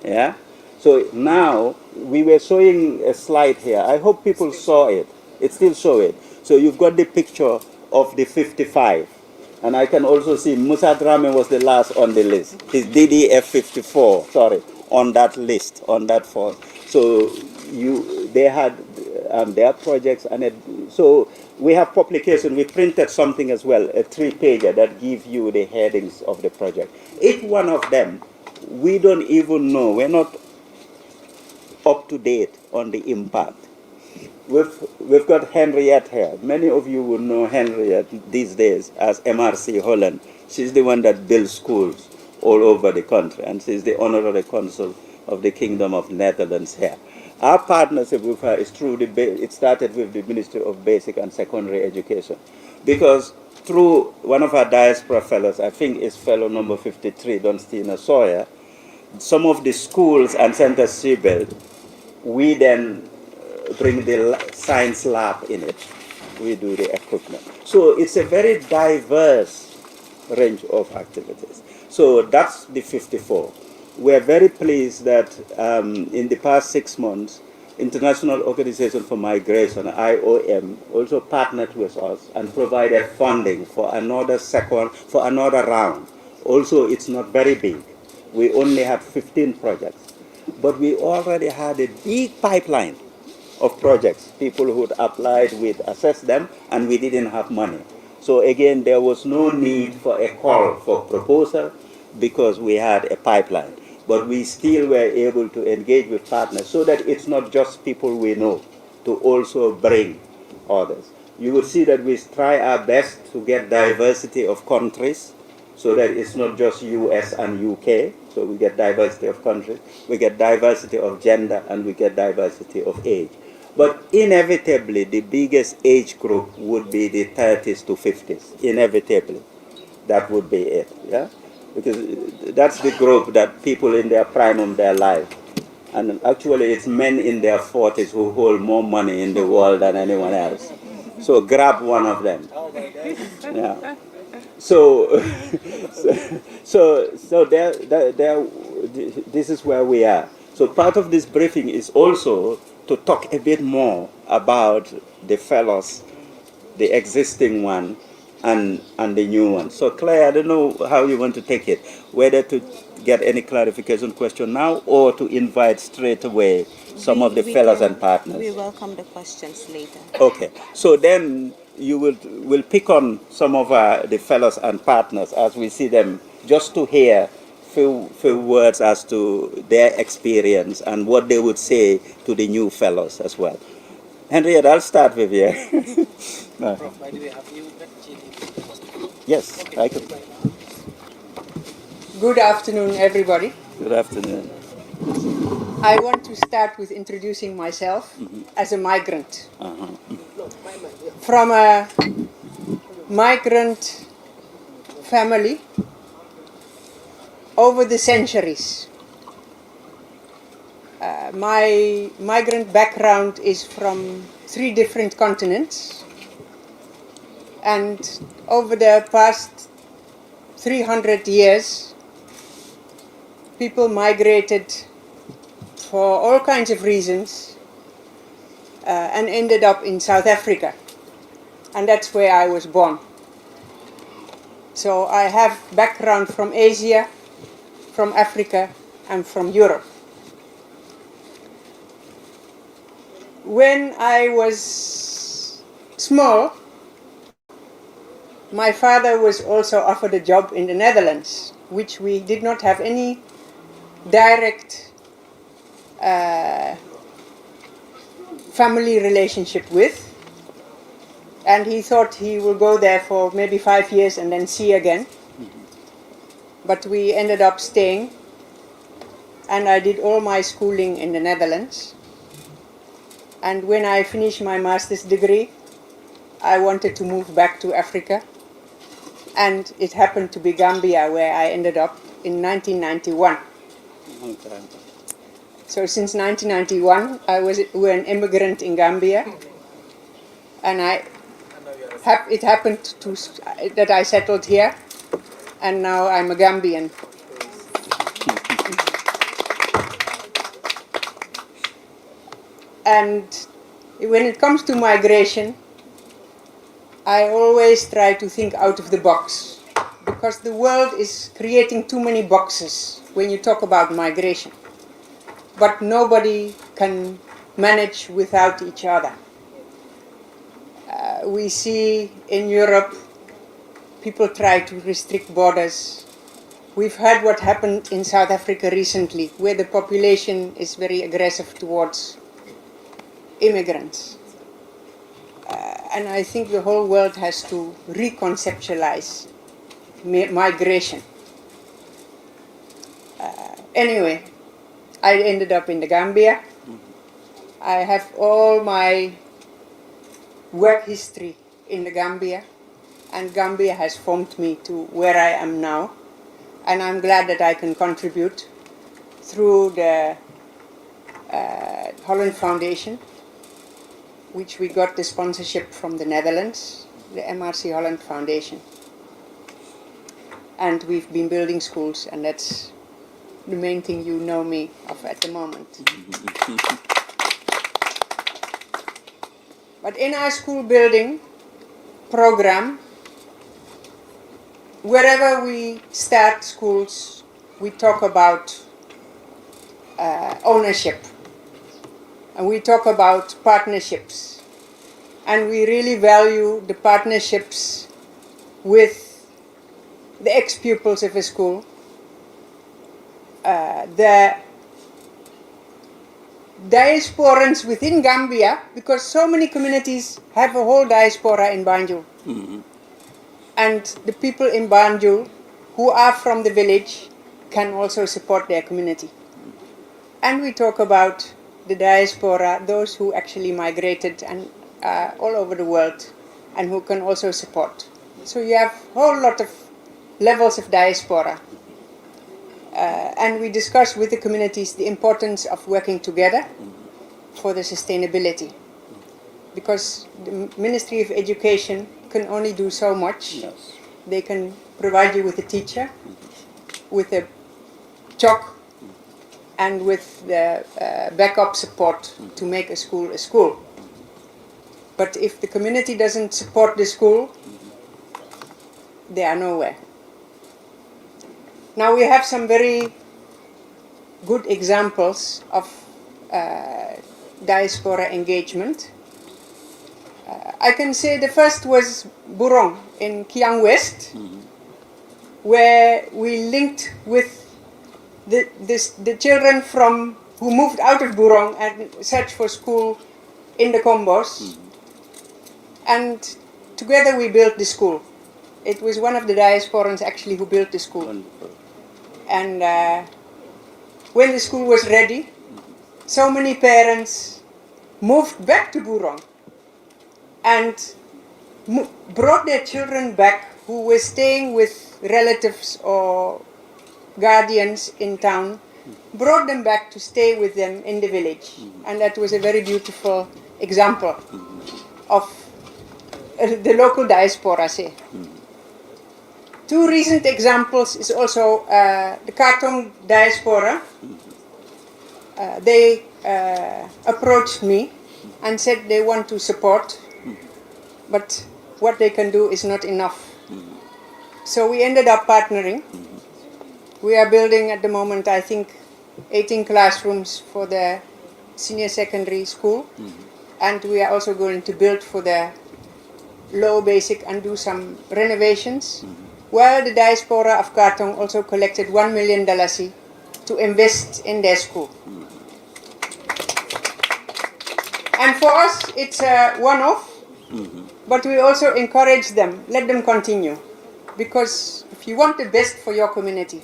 Yeah? So now, we were showing a slide here. I hope people saw it. It still show it. So you've got the picture of the 55. And I can also see Musa Drame was the last on the list. His DDF 54, sorry, on that list, on that form. So they had their projects, and so we have publication. We printed something as well, a 3-pager that gives you the headings of the project. Each one of them, we don't even know. We're not up to date on the impact. We've got Henriette here. Many of you will know Henriette these days as MRC Holland. She's the one that builds schools all over the country, and she's the honorary consul of the Kingdom of Netherlands here. Our partnership with her is through it started with the Ministry of Basic and Secondary Education, because through one of our diaspora fellows, I think is fellow number 53, Dunstina Sawyer, some of the schools and centers she built, we then bring the science lab in it. We do the equipment. So it's a very diverse range of activities. So that's the 54. We're very pleased that in the past 6 months, International Organization for Migration, IOM, also partnered with us and provided funding for another round. Also, it's not very big. We only have 15 projects. But we already had a big pipeline of projects. People who'd applied, we'd assess them, and we didn't have money. So again, there was no need for a call for proposal because we had a pipeline. But we still were able to engage with partners so that it's not just people we know, to also bring others. you will see that we try our best to get diversity of countries, so that it's not just US and UK. So we get diversity of countries, we get diversity of gender, and we get diversity of age. But inevitably, the biggest age group would be the 30s to 50s. Inevitably, that would be it. Yeah, because that's the group that people in their prime of their life. And actually, it's men in their 40s who hold more money in the world than anyone else. So grab one of them. Yeah. So, so there, this is where we are. So part of this briefing is also to talk a bit more about the fellows, the existing one, and the new one. So Claire, I don't know how you want to take it, whether to get any clarification question now or to invite straight away some of the fellows and partners. We welcome the questions later. Okay, so then you will pick on some of the fellows and partners as we see them, just to hear few words as to their experience and what they would say to the new fellows as well. Henriette, I'll start with you. Prof, by the way, have you met Yes, I could. Good afternoon, everybody. Good afternoon. I want to start with introducing myself as a migrant. From a migrant family over the centuries. My migrant background is from 3 different continents, and over the past 300 years, people migrated for all kinds of reasons and ended up in South Africa, and that's where I was born. So I have background from Asia, from Africa, and from Europe. When I was small, my father was also offered a job in the Netherlands, which we did not have any direct family relationship with. And he thought he will go there for maybe 5 years and then see again. But we ended up staying, and I did all my schooling in the Netherlands. And when I finished my master's degree, I wanted to move back to Africa. And it happened to be Gambia, where I ended up in 1991. Okay. So since 1991, I was an immigrant in Gambia. And it happened that I settled here. And now I'm a Gambian. And when it comes to migration, I always try to think out of the box, because the world is creating too many boxes when you talk about migration. But nobody can manage without each other. We see in Europe, people try to restrict borders. We've heard what happened in South Africa recently, where the population is very aggressive towards immigrants. And I think the whole world has to reconceptualize migration. Anyway, I ended up in the Gambia. I have all my work history in the Gambia, and Gambia has formed me to where I am now. And I'm glad that I can contribute through the Holland Foundation, which we got the sponsorship from the Netherlands, the MRC Holland Foundation. And we've been building schools, and that's the main thing you know me of at the moment. But in our school building program, wherever we start schools, we talk about ownership. And we talk about partnerships. And we really value the partnerships with the ex-pupils of a school, the diasporans within Gambia, because so many communities have a whole diaspora in Banjul. And the people in Banjul who are from the village can also support their community. And we talk about the diaspora, those who actually migrated and all over the world and who can also support. So you have a whole lot of levels of diaspora. And we discuss with the communities the importance of working together for the sustainability. Because the Ministry of Education can only do so much. Yes. They can provide you with a teacher, with a chalk, and with the backup support to make a school a school. But if the community doesn't support the school, they are nowhere. Now we have some very good examples of diaspora engagement. I can say the first was Burong in Kiang West, where we linked with the children who moved out of Burong and searched for school in the Combos. And together we built the school. It was one of the diasporans actually who built the school. Wonderful. And when the school was ready, so many parents moved back to Burong and brought their children back who were staying with relatives or guardians in town, brought them back to stay with them in the village. And that was a very beautiful example of the local diaspora, say. Two recent examples is also the Katong diaspora. They approached me and said they want to support, but what they can do is not enough. So we ended up partnering. We are building at the moment, I think, 18 classrooms for the senior secondary school. And we are also going to build for the low basic and do some renovations. While the diaspora of Katong also collected $1 million to invest in their school. And for us, it's a one-off, but we also encourage them, let them continue. Because if you want the best for your community,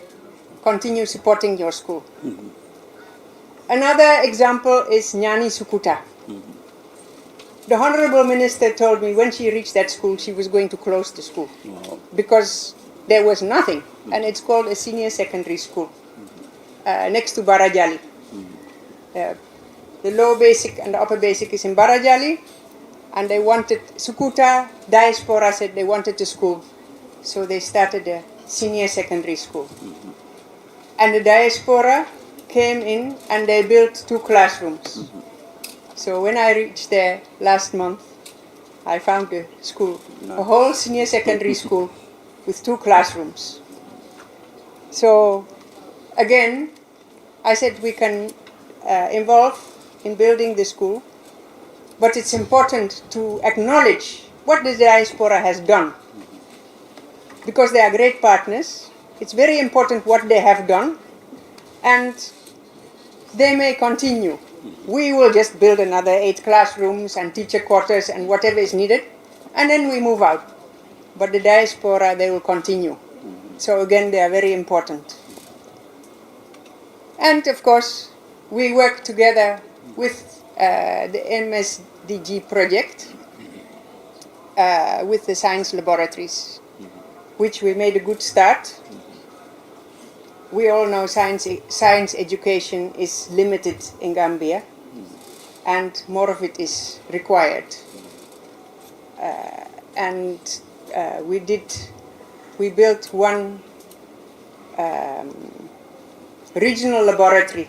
continue supporting your school. Another example is Nyani Sukuta. The Honorable Minister told me when she reached that school, she was going to close the school. Wow. Because there was nothing. And it's called a senior secondary school, next to Barajali. The low basic and the upper basic is in Barajali. And they wanted, Sukuta diaspora said they wanted a school. So they started a senior secondary school. And the diaspora came in and they built 2 classrooms. So when I reached there last month, I found a school, a whole senior secondary school with 2 classrooms. So again, I said we can involve in building the school, but it's important to acknowledge what the diaspora has done. Because they are great partners, it's very important what they have done, and they may continue. We will just build another 8 classrooms and teacher quarters and whatever is needed, and then we move out. But the diaspora, they will continue. So again, they are very important. And of course, we work together with the MSDG project, with the science laboratories, which we made a good start. We all know science education is limited in Gambia, and more of it is required. We built one regional laboratory,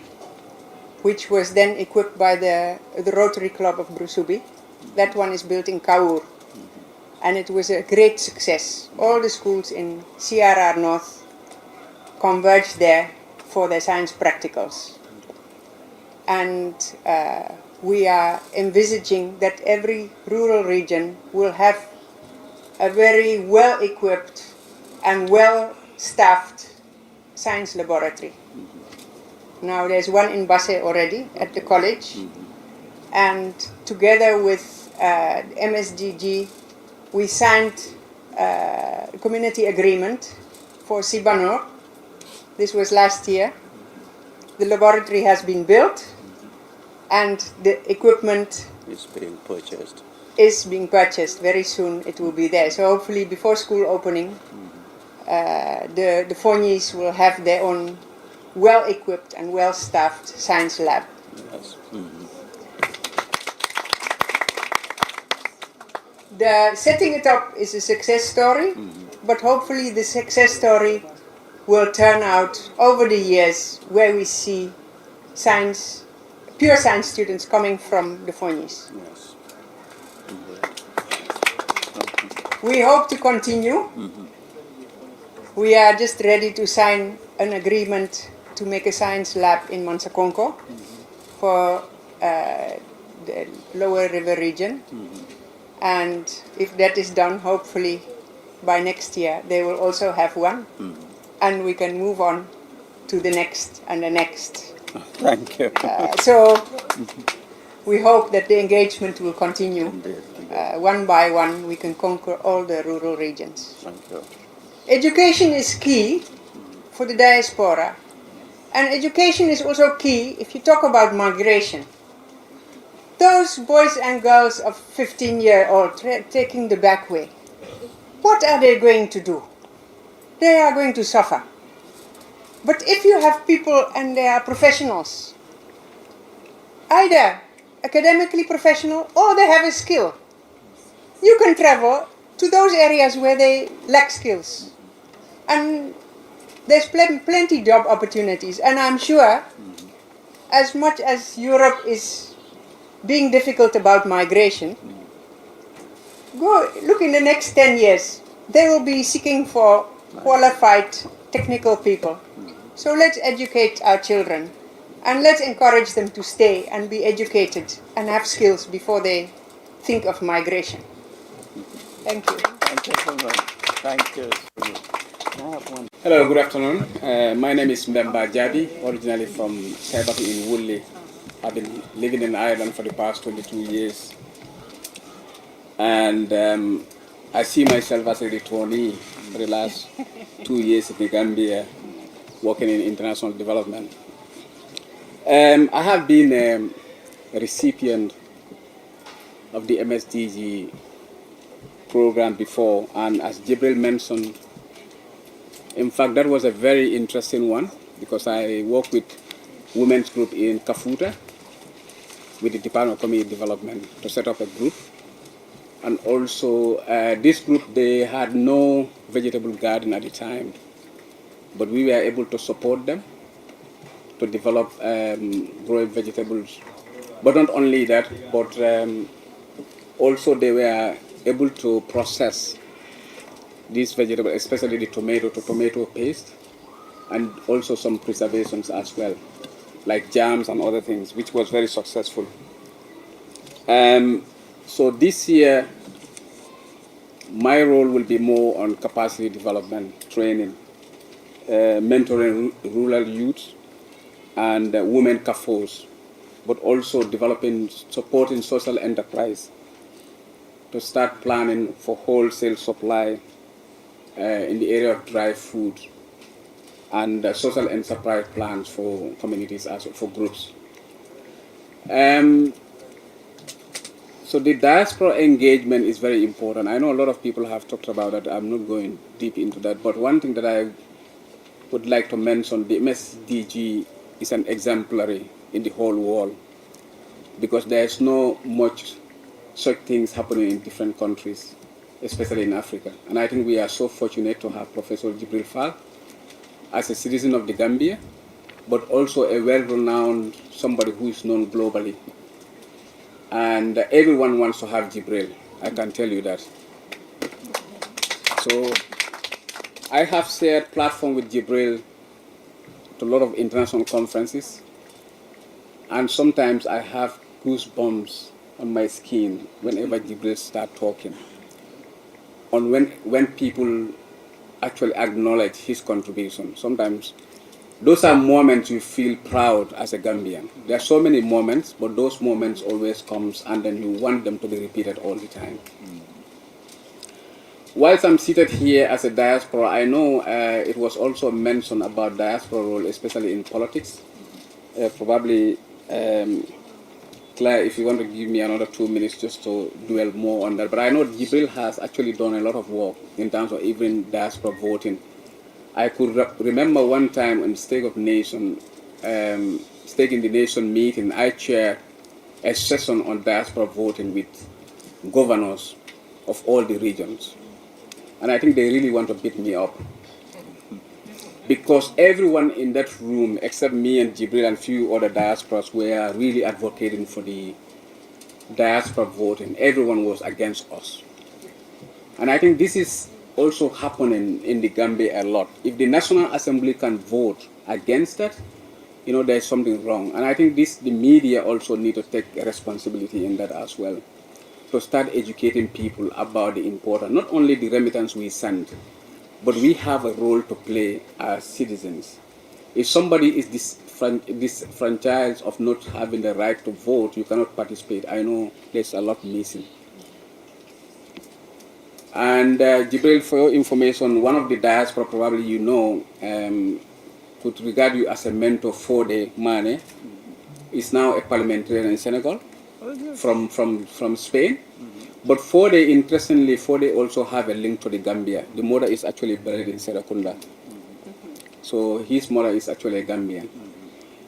which was then equipped by the Rotary Club of Brusubi. That one is built in Kaur, and it was a great success. All the schools in CRR North converged there for their science practicals. And we are envisaging that every rural region will have a very well-equipped and well-staffed science laboratory. Now there's one in Basse already at the college. And together with MSDG, we signed a community agreement for Sibanor. This was last year. The laboratory has been built and the equipment It's being purchased. is being purchased. Very soon it will be there. So hopefully before school opening, the Fonies will have their own well-equipped and well-staffed science lab. Yes. The setting it up is a success story, but hopefully the success story will turn out over the years where we see science, pure science students coming from the Fonies. Yes. We hope to continue. We are just ready to sign an agreement to make a science lab in Mansakonko for the lower river region. And if that is done, hopefully by next year they will also have one. And we can move on to the next and the next. Thank you. So we hope that the engagement will continue. Indeed. One by one, we can conquer all the rural regions. Thank you. Education is key for the diaspora. And education is also key if you talk about migration. Those boys and girls of 15-year-old taking the back way, what are they going to do? They are going to suffer. But if you have people and they are professionals, either academically professional or they have a skill, you can travel to those areas where they lack skills. And there's plenty job opportunities. And I'm sure, as much as Europe is being difficult about migration, go look in the next 10 years, they will be seeking for qualified technical people. So let's educate our children and let's encourage them to stay and be educated and have skills before they think of migration. Thank you. Thank you so much. Thank you. I have one. Hello, good afternoon. My name is Mbemba Jadi, originally from Saibatu in Woolly. I've been living in Ireland for the past 22 years. And I see myself as a returnee for the last 2 years in the Gambia, working in international development. I have been a recipient of the MSDG program before, and as Jibril mentioned, in fact, that was a very interesting one because I work with women's group in Kafuta with the Department of Community Development to set up a group. And also, this group, they had no vegetable garden at the time, but we were able to support them to develop growing vegetables. But not only that, but also they were able to process these vegetables, especially the tomato, to tomato paste, and also some preservations as well, like jams and other things, which was very successful. So this year, my role will be more on capacity development, training, mentoring rural youth and women CAFOs, but also developing, supporting social enterprise to start planning for wholesale supply in the area of dry food and social enterprise plans for communities, as for groups. So the diaspora engagement is very important. I know a lot of people have talked about that. I'm not going deep into that, but one thing that I would like to mention, the MSDG is an exemplary in the whole world because there's no much such things happening in different countries, especially in Africa. And I think we are so fortunate to have Professor Jibril Fall as a citizen of the Gambia, but also a well-renowned, somebody who is known globally. And everyone wants to have Jibril, I can tell you that. So I have shared platform with Jibril to a lot of international conferences, and sometimes I have goosebumps on my skin whenever Jibril start talking. On when people actually acknowledge his contribution. Sometimes those are moments you feel proud as a Gambian. There are so many moments, but those moments always comes and then you want them to be repeated all the time. Whilst I'm seated here as a diaspora, I know it was also mentioned about diaspora role, especially in politics. Probably, Claire, if you want to give me another 2 minutes just to dwell more on that. But I know Jibril has actually done a lot of work in terms of even diaspora voting. I could remember one time in State of Nation, State in the Nation meeting, I chaired a session on diaspora voting with governors of all the regions. And I think they really want to beat me up. Because everyone in that room, except me and Jibril and few other diasporas, were really advocating for the diaspora voting. Everyone was against us. And I think this is also happening in the Gambia a lot. If the National Assembly can vote against that, you know, there's something wrong. And I think the media also need to take a responsibility in that as well. To start educating people about the importance, not only the remittance we send, but we have a role to play as citizens. If somebody is disfranchised of not having the right to vote, you cannot participate. I know there's a lot missing. And Jibril, for your information, one of the diaspora, probably you know, would regard you as a mentor for the Mane, is now a parliamentarian in Senegal from Spain. But Fode, interestingly, Fode also have a link to the Gambia. The mother is actually buried in Serakunda. So his mother is actually a Gambian.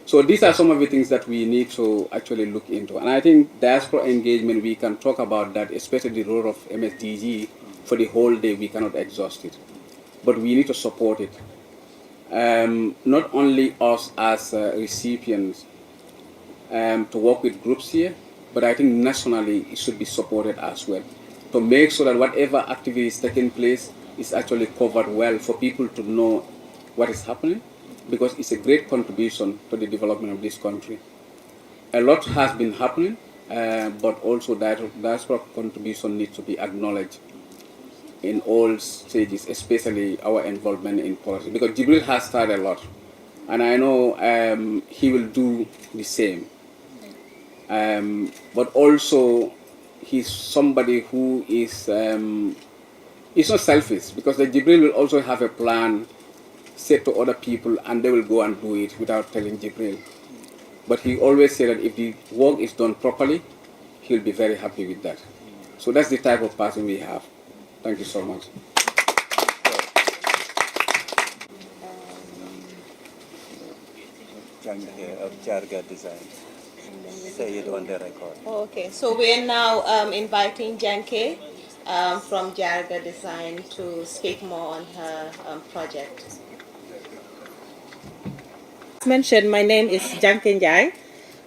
So these are some of the things that we need to actually look into. And I think diaspora engagement, we can talk about that, especially the role of MSDG. For the whole day, we cannot exhaust it. But we need to support it. Not only us as recipients to work with groups here, but I think nationally it should be supported as well, to make sure that whatever activity is taking place is actually covered well for people to know what is happening, because it's a great contribution to the development of this country. A lot has been happening, but also diaspora contribution needs to be acknowledged in all stages, especially our involvement in politics, because Jibril has started a lot, and I know he will do the same. But also, he's somebody who is not selfish, because the Jibril will also have a plan set to other people, and they will go and do it without telling Jibril. But he always said that if the work is done properly, he'll be very happy with that. So that's the type of person we have. Thank you so much. Of Jarga Design. Say it on the record. Okay, so we're now inviting Janke from Jarga Design to speak more on her project. As mentioned, my name is Janke Njai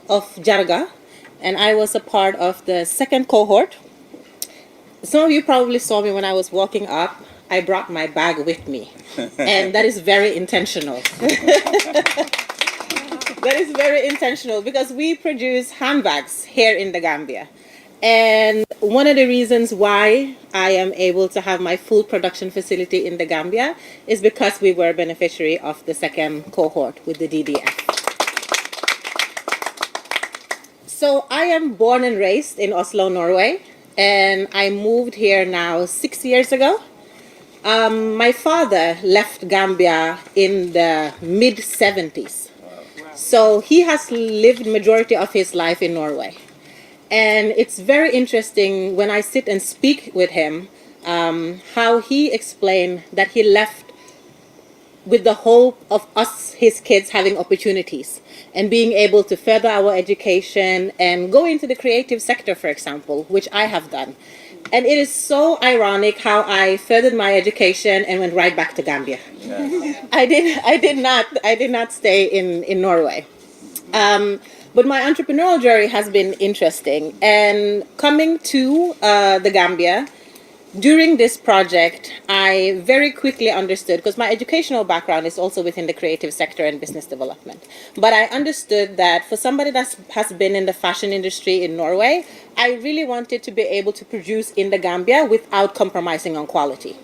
of Jarga, and I was a part of the second cohort. Some of you probably saw me when I was walking up. I brought my bag with me, and that is very intentional. That is very intentional, because we produce handbags here in the Gambia. And one of the reasons why I am able to have my full production facility in the Gambia is because we were a beneficiary of the second cohort with the DDF. So I am born and raised in Oslo, Norway, and I moved here now 6 years ago. My father left Gambia in the mid-70s. So he has lived majority of his life in Norway. And it's very interesting when I sit and speak with him, how he explained that he left with the hope of us, his kids, having opportunities and being able to further our education and go into the creative sector, for example, which I have done. And it is so ironic how I furthered my education and went right back to Gambia. Yeah. I did not stay in Norway. But my entrepreneurial journey has been interesting. And coming to the Gambia, during this project, I very quickly understood, because my educational background is also within the creative sector and business development. But I understood that for somebody that has been in the fashion industry in Norway, I really wanted to be able to produce in the Gambia without compromising on quality.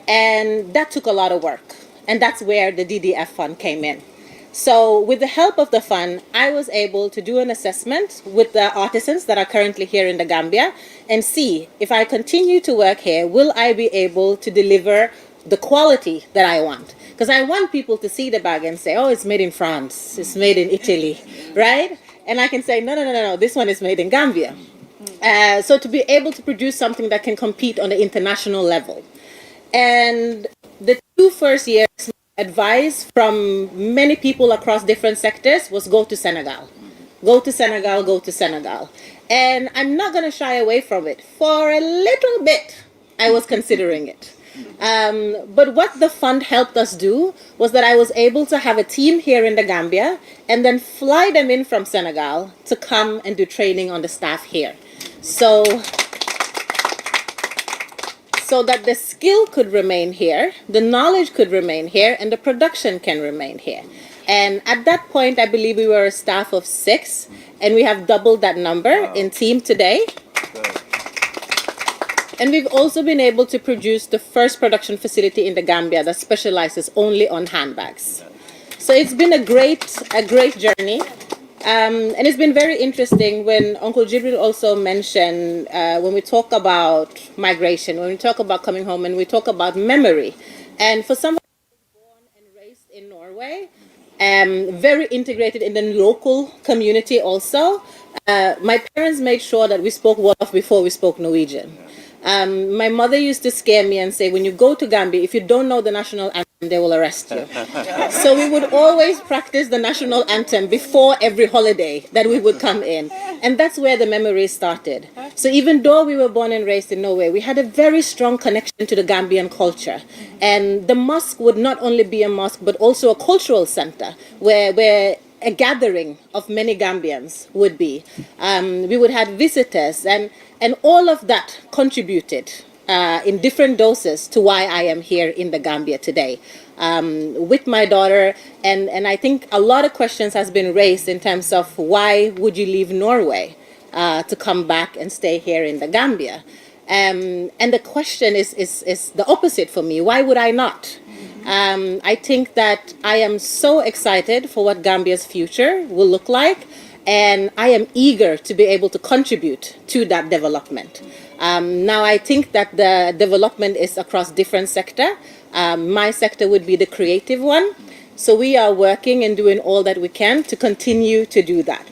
And that took a lot of work. And that's where the DDF fund came in. So with the help of the fund, I was able to do an assessment with the artisans that are currently here in the Gambia and see if I continue to work here, will I be able to deliver the quality that I want? Because I want people to see the bag and say, oh, it's made in France, it's made in Italy, right? And I can say, no, no, no, no, no, this one is made in Gambia. So to be able to produce something that can compete on the international level. And the 2 first years, advice from many people across different sectors was go to Senegal. Go to Senegal, go to Senegal. And I'm not going to shy away from it. For a little bit, I was considering it. But what the fund helped us do was that I was able to have a team here in the Gambia and then fly them in from Senegal to come and do training on the staff here. So that the skill could remain here, the knowledge could remain here, and the production can remain here. And at that point, I believe we were a staff of 6, and we have doubled that number in team today. And we've also been able to produce the first production facility in the Gambia that specializes only on handbags. So it's been a great journey. And it's been very interesting when Uncle Jibril also mentioned when we talk about migration, when we talk about coming home, and we talk about memory. And for someone who was born and raised in Norway, very integrated in the local community also, my parents made sure that we spoke Wolof before we spoke Norwegian. My mother used to scare me and say, when you go to Gambia, if you don't know the national anthem, they will arrest you. So we would always practice the national anthem before every holiday that we would come in. And that's where the memories started. So even though we were born and raised in Norway, we had a very strong connection to the Gambian culture. And the mosque would not only be a mosque, but also a cultural center where a gathering of many Gambians would be. We would have visitors, and all of that contributed in different doses to why I am here in the Gambia today with my daughter. And I think a lot of questions has been raised in terms of why would you leave Norway to come back and stay here in the Gambia? And the question is the opposite for me. Why would I not? I think that I am so excited for what Gambia's future will look like, and I am eager to be able to contribute to that development. Now, I think that the development is across different sectors. My sector would be the creative one. So we are working and doing all that we can to continue to do that.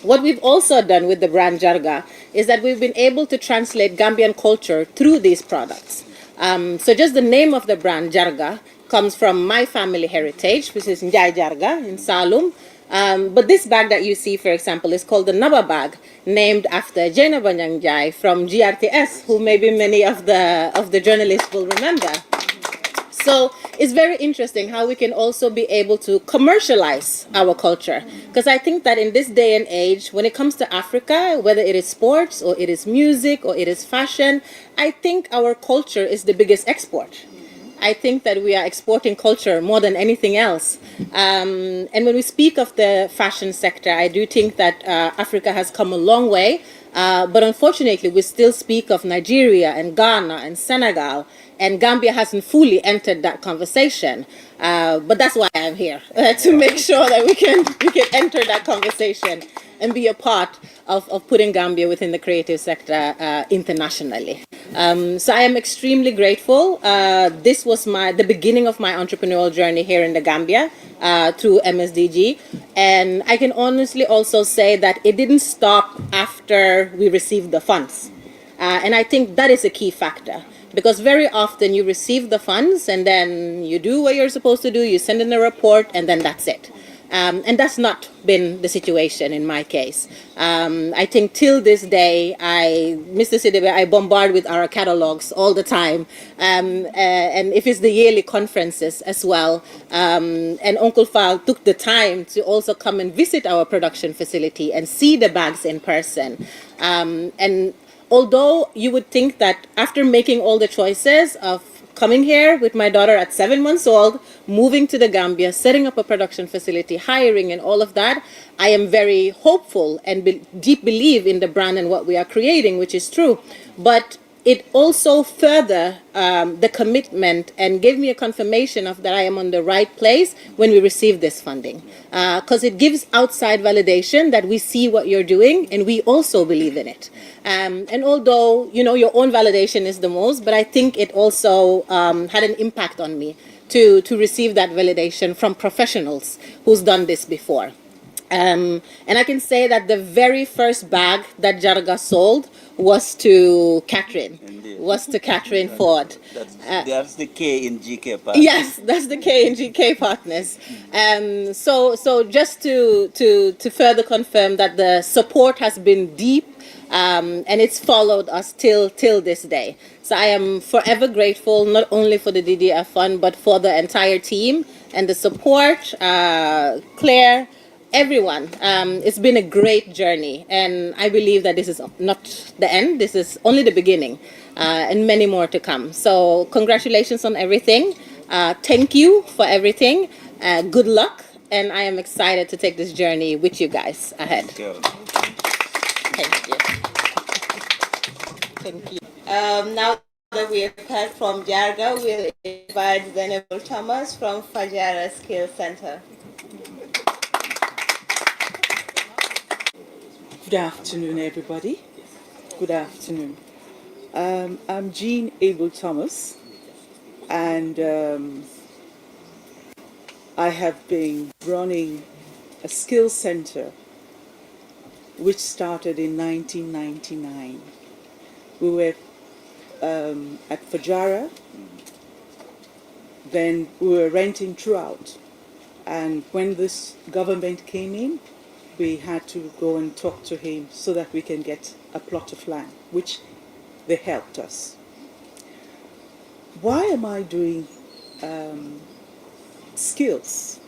What we've also done with the brand Jarga is that we've been able to translate Gambian culture through these products. So just the name of the brand Jarga comes from my family heritage, which is Njai Jarga in Salum. But this bag that you see, for example, is called the Naba bag, named after Jaina Banyang Jai from GRTS, who maybe many of the journalists will remember. So it's very interesting how we can also be able to commercialize our culture. Because I think that in this day and age, when it comes to Africa, whether it is sports or it is music or it is fashion, I think our culture is the biggest export. I think that we are exporting culture more than anything else. And when we speak of the fashion sector, I do think that Africa has come a long way. But unfortunately, we still speak of Nigeria and Ghana and Senegal, and Gambia hasn't fully entered that conversation. But that's why I'm here, to make sure that we can enter that conversation and be a part of putting Gambia within the creative sector internationally. So I am extremely grateful. This was the beginning of my entrepreneurial journey here in the Gambia through MSDG. And I can honestly also say that it didn't stop after we received the funds. And I think that is a key factor. Because very often you receive the funds and then you do what you're supposed to do, you send in a report, and then that's it. And that's not been the situation in my case. I think till this day, Mr. Sidibe, I bombard with our catalogs all the time. And if it's the yearly conferences as well. And Uncle Fal took the time to also come and visit our production facility and see the bags in person. And although you would think that after making all the choices of coming here with my daughter at 7 months old, moving to the Gambia, setting up a production facility, hiring and all of that, I am very hopeful and deep believe in the brand and what we are creating, which is true. But it also further the commitment and gave me a confirmation of that I am on the right place when we receive this funding. Because it gives outside validation that we see what you're doing and we also believe in it. And although, you know, your own validation is the most, but I think it also had an impact on me to receive that validation from professionals who's done this before. And I can say that the very first bag that Jarga sold was to Catherine, Indeed. was to Catherine Ford. That's the K in GK part. Yes, that's the K and GK partners. So just to further confirm that the support has been deep, and it's followed us till this day. So I am forever grateful, not only for the DDF fund, but for the entire team and the support. Claire, everyone. It's been a great journey, and I believe that this is not the end. This is only the beginning, and many more to come. So congratulations on everything. Thank you for everything. Good luck, and I am excited to take this journey with you guys ahead. Thank you. Thank you. Thank you. Now that we have heard from Jarga, we'll invite Venerable Thomas from Fajara Skills Center. Good afternoon, everybody. Good afternoon. I'm Jean Abel Thomas, and I have been running a skills center which started in 1999. We were at Fajara, then we were renting throughout, and when this government came in, we had to go and talk to him so that we can get a plot of land, which they helped us. Why am I doing skills?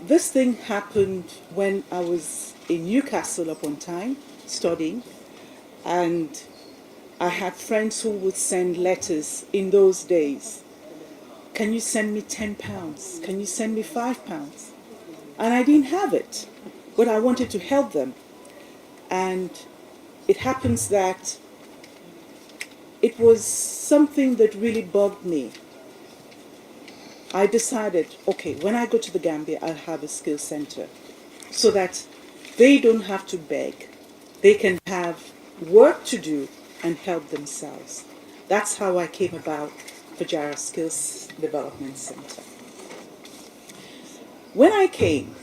This thing happened when I was in Newcastle upon Tyne studying, and I had friends who would send letters in those days. Can you send me £10? Can you send me £5? And I didn't have it, but I wanted to help them. And it happens that it was something that really bugged me. I decided, okay, when I go to the Gambia, I'll have a skills center so that they don't have to beg. They can have work to do and help themselves. That's how I came about Fajara Skills Development Center. When I came,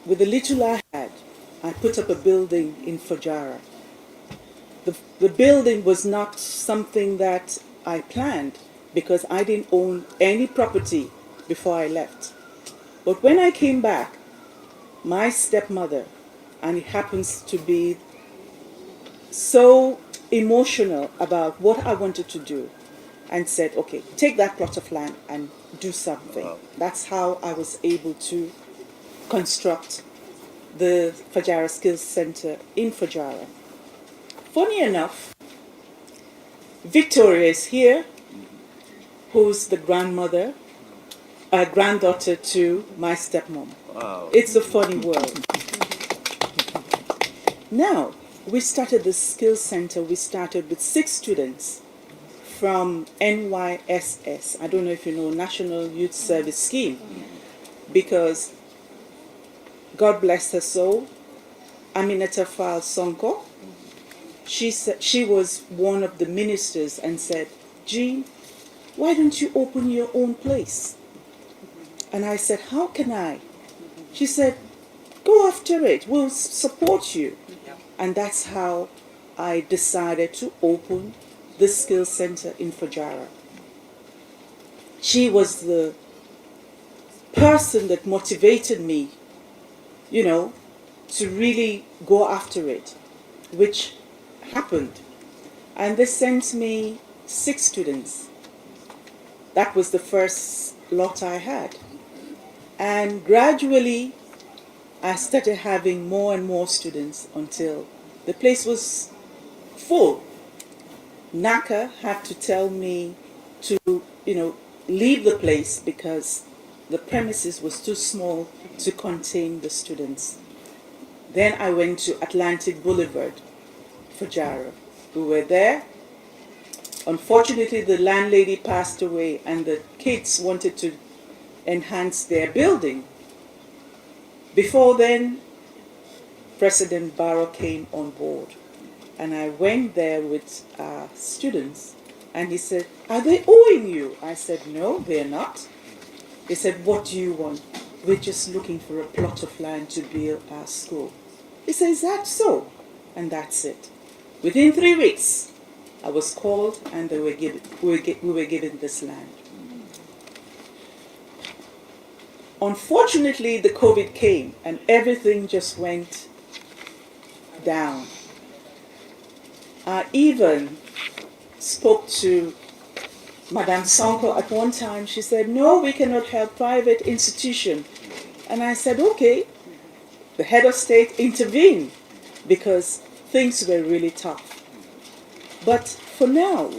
with the little I had, I put up a building in Fajara. The building was not something that I planned because I didn't own any property before I left. But when I came back, my stepmother, and it happens to be so emotional about what I wanted to do, and said, okay, take that plot of land and do something. Wow. That's how I was able to construct the Fajara Skills Center in Fajara. Funny enough, Victoria is here, who's the granddaughter to my stepmom. Wow. It's a funny world. Now, we started the Skills Center, we started with 6 students from NYSS. I don't know if you know, National Youth Service Scheme, because God bless her soul, Aminata Fal Sonko, she was one of the ministers and said, Jean, why don't you open your own place? And I said, how can I? She said, go after it, we'll support you. And that's how I decided to open the Skills Center in Fajara. She was the person that motivated me, you know, to really go after it, which happened. And they sent me 6 students. That was the first lot I had. And gradually, I started having more and more students until the place was full. NACA had to tell me to, you know, leave the place because the premises was too small to contain the students. Then I went to Atlantic Boulevard, Fajara. We were there. Unfortunately, the landlady passed away and the kids wanted to enhance their building. Before then, President Barrow came on board. And I went there with students. And he said, "Are they owing you?" I said, "No, they're not." He said, "What do you want?" "We're just looking for a plot of land to build our school." He said, "Is that so?" And that's it. Within 3 weeks, I was called and we were given this land. Unfortunately, the COVID came and everything just went down. I even spoke to Madame Sonko at one time. She said, "No, we cannot help private institution." And I said, "Okay." The head of state intervened because things were really tough. But for now,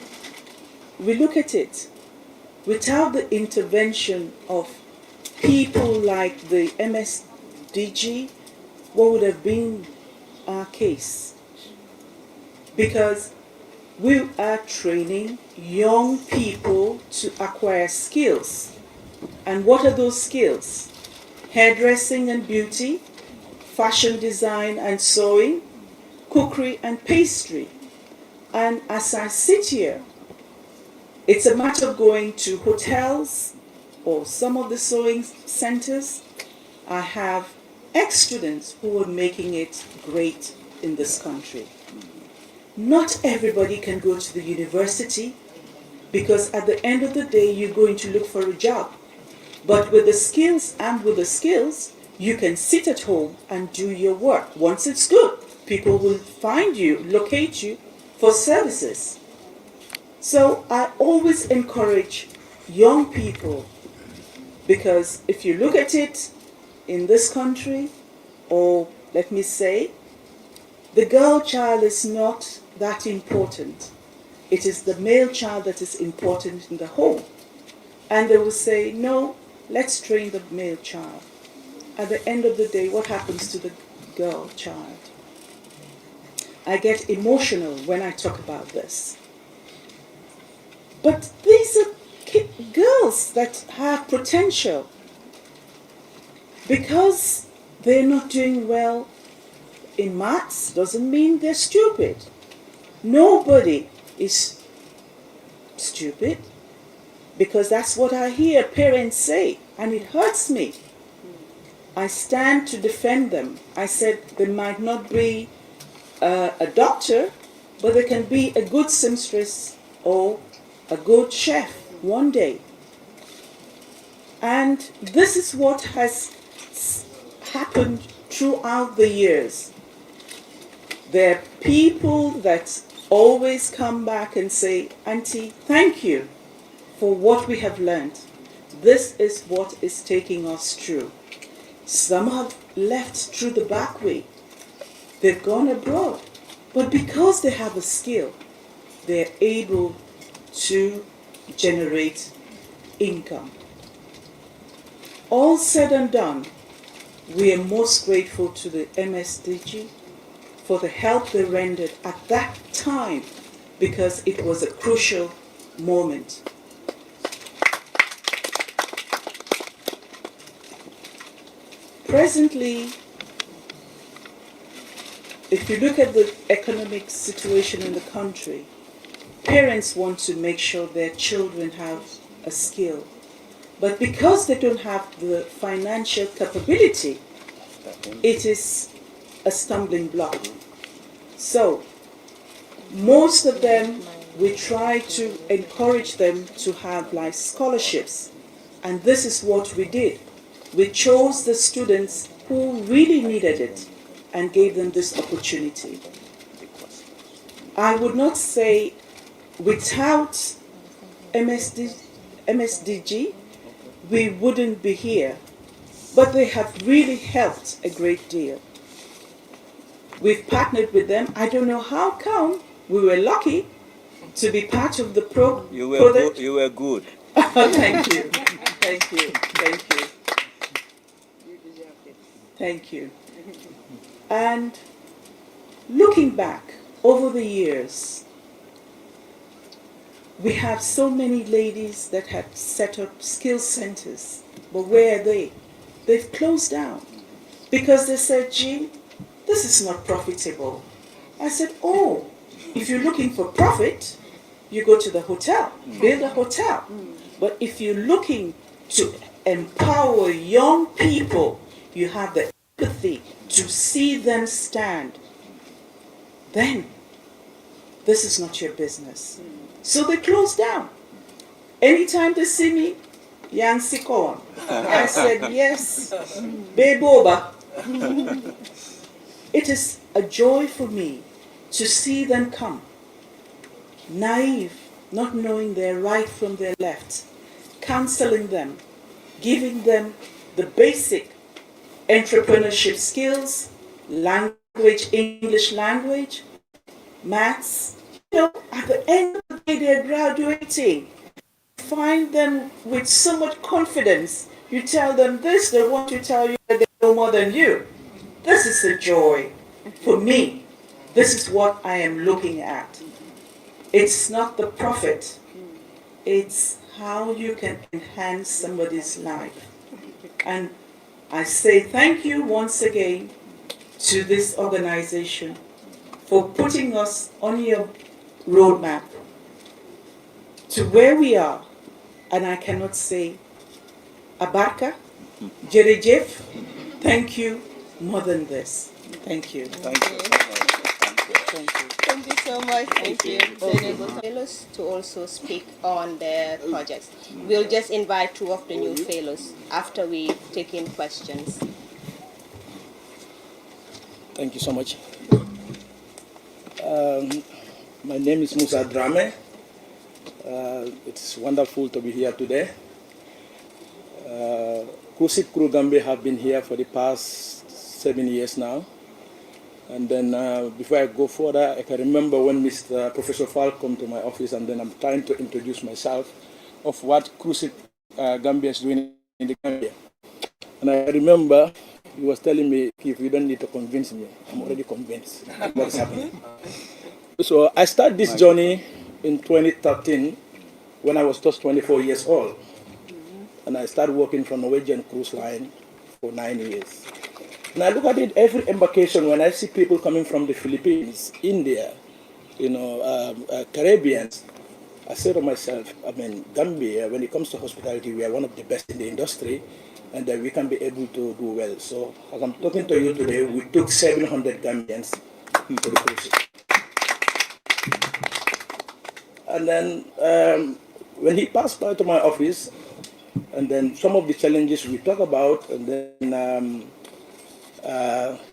we look at it, without the intervention of people like the MSDG, what would have been our case? Because we are training young people to acquire skills. And what are those skills? Hairdressing and beauty, fashion design and sewing, cookery and pastry. And as I sit here, it's a matter of going to hotels or some of the sewing centers. I have ex-students who are making it great in this country. Not everybody can go to the university because at the end of the day, you're going to look for a job. But with the skills, you can sit at home and do your work. Once it's good, people will find you, locate you for services. So I always encourage young people, because if you look at it in this country, or let me say, the girl child is not that important. It is the male child that is important in the home. And they will say, "No, let's train the male child." At the end of the day, what happens to the girl child? I get emotional when I talk about this. But these are girls that have potential. Because they're not doing well in maths doesn't mean they're stupid. Nobody is stupid, because that's what I hear parents say, and it hurts me. I stand to defend them. I said they might not be a doctor, but they can be a good seamstress or a good chef one day. And this is what has happened throughout the years. There are people that always come back and say, "Auntie, thank you for what we have learned. This is what is taking us through." Some have left through the back way. They've gone abroad. But because they have a skill, they're able to generate income. All said and done, we are most grateful to the MSDG for the help they rendered at that time, because it was a crucial moment. Presently, if you look at the economic situation in the country, parents want to make sure their children have a skill. But because they don't have the financial capability, it is a stumbling block. So, most of them, we try to encourage them to have like scholarships. And this is what we did. We chose the students who really needed it and gave them this opportunity. I would not say without MSDG, we wouldn't be here, but they have really helped a great deal. We've partnered with them. I don't know how come we were lucky to be part of the project. You were good. Thank you. Thank you. Thank you. Thank you. And looking back, over the years, we have so many ladies that had set up skill centers, but where are they? They've closed down because they said, gee, this is not profitable. I said, oh, if you're looking for profit, you go to the hotel, build a hotel. But if you're looking to empower young people, you have the empathy to see them stand, then this is not your business. So they closed down. Anytime they see me, Yancy Korn. I said, yes, Beboba. It is a joy for me to see them come, naive, not knowing their right from their left, counseling them, giving them the basic entrepreneurship skills, language, English language, maths. You know, at the end of the day, they're graduating. Find them with so much confidence. You tell them this, they want to tell you that they know more than you. This is a joy for me. This is what I am looking at. It's not the profit. It's how you can enhance somebody's life. And I say thank you once again to this organization for putting us on your roadmap to where we are. And I cannot say Abarka, Jerejef, thank you more than this. Thank you. Thank you. Thank you. Thank you so much. Thank you. Enable fellows to also speak on their projects. We'll just invite two of the new fellows after we take in questions. Thank you so much. My name is Musa Drame. It's wonderful to be here today. Kusip Crew Gambia have been here for the past 7 years now. And then before I go further, I can remember when Mr. Professor Fall come to my office, and then I'm trying to introduce myself of what Kusip Gambia is doing in the Gambia. And I remember he was telling me, if you don't need to convince me, I'm already convinced what is happening. So I started this journey in 2013 when I was just 24 years old. And I started working for Norwegian Cruise Line for 9 years. And I look at it every embarkation when I see people coming from the Philippines, India, Caribbeans. I say to myself, I mean, Gambia, when it comes to hospitality, we are one of the best in the industry, and that we can be able to do well. So as I'm talking to you today, we took 700 Gambians to the cruise ship. And then when he passed by to my office, and then some of the challenges we talk about, and then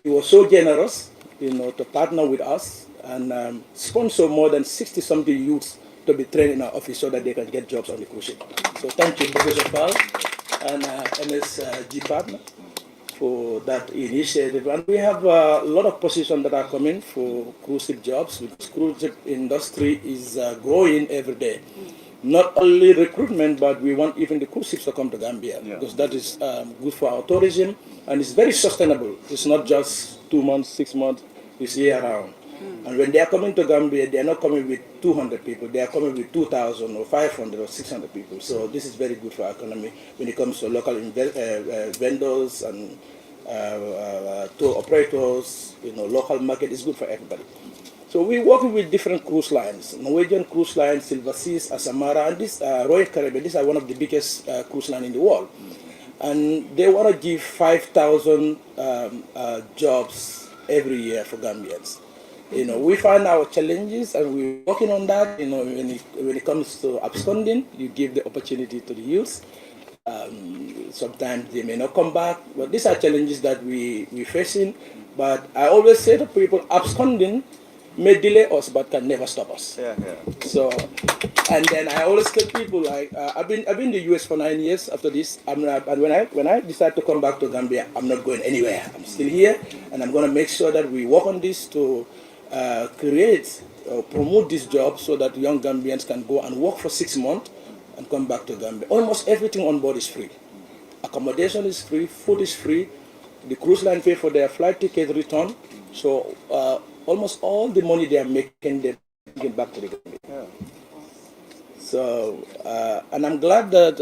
he was so generous, to partner with us and sponsor more than 60-something youths to be trained in our office so that they can get jobs on the cruise ship. So thank you, Professor Paul and MSG partner for that initiative. And we have a lot of positions that are coming for cruise ship jobs, because cruise ship industry is growing every day. Not only recruitment, but we want even the cruise ships to come to Gambia, because that is good for our tourism, and it's very sustainable. It's not just 2 months, 6 months, it's year round. And when they are coming to Gambia, they are not coming with 200 people, they are coming with 2,000 or 500 or 600 people. So this is very good for our economy when it comes to local vendors and tour operators, local market is good for everybody. So we're working with different cruise lines, Norwegian Cruise Line, Silver Seas, Asamara, and this Royal Caribbean. These are one of the biggest cruise lines in the world. And they want to give 5,000 jobs every year for Gambians. We find our challenges and we're working on that. When it comes to absconding, you give the opportunity to the youth. Sometimes they may not come back, but these are challenges that we're facing. But I always say to people, absconding may delay us but can never stop us. So, and then I always tell people, I've been in the US for 9 years. After this, and when I decide to come back to Gambia, I'm not going anywhere. I'm still here, and I'm going to make sure that we work on this to create or promote this job so that young Gambians can go and work for 6 months and come back to Gambia. Almost everything on board is free. Accommodation is free, food is free. The cruise line pay for their flight ticket return. So almost all the money they are making, they're giving back to the Gambia. Yeah. So, and I'm glad that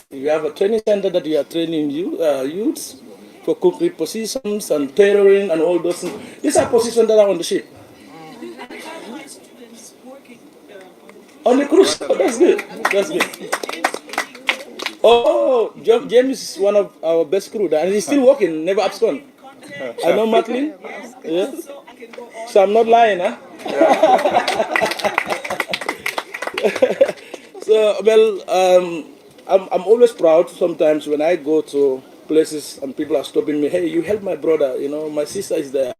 you have a training center that you are training youths for concrete positions and tailoring and all those things. These are positions that are on the ship. On the cruise, oh, that's good. That's good. Oh, James is one of our best crew, and he's still working, never abscond. I know Matlin. Yeah. So I'm not lying, huh? So, well, I'm always proud sometimes when I go to places and people are stopping me. Hey, you help my brother. You know, my sister is there.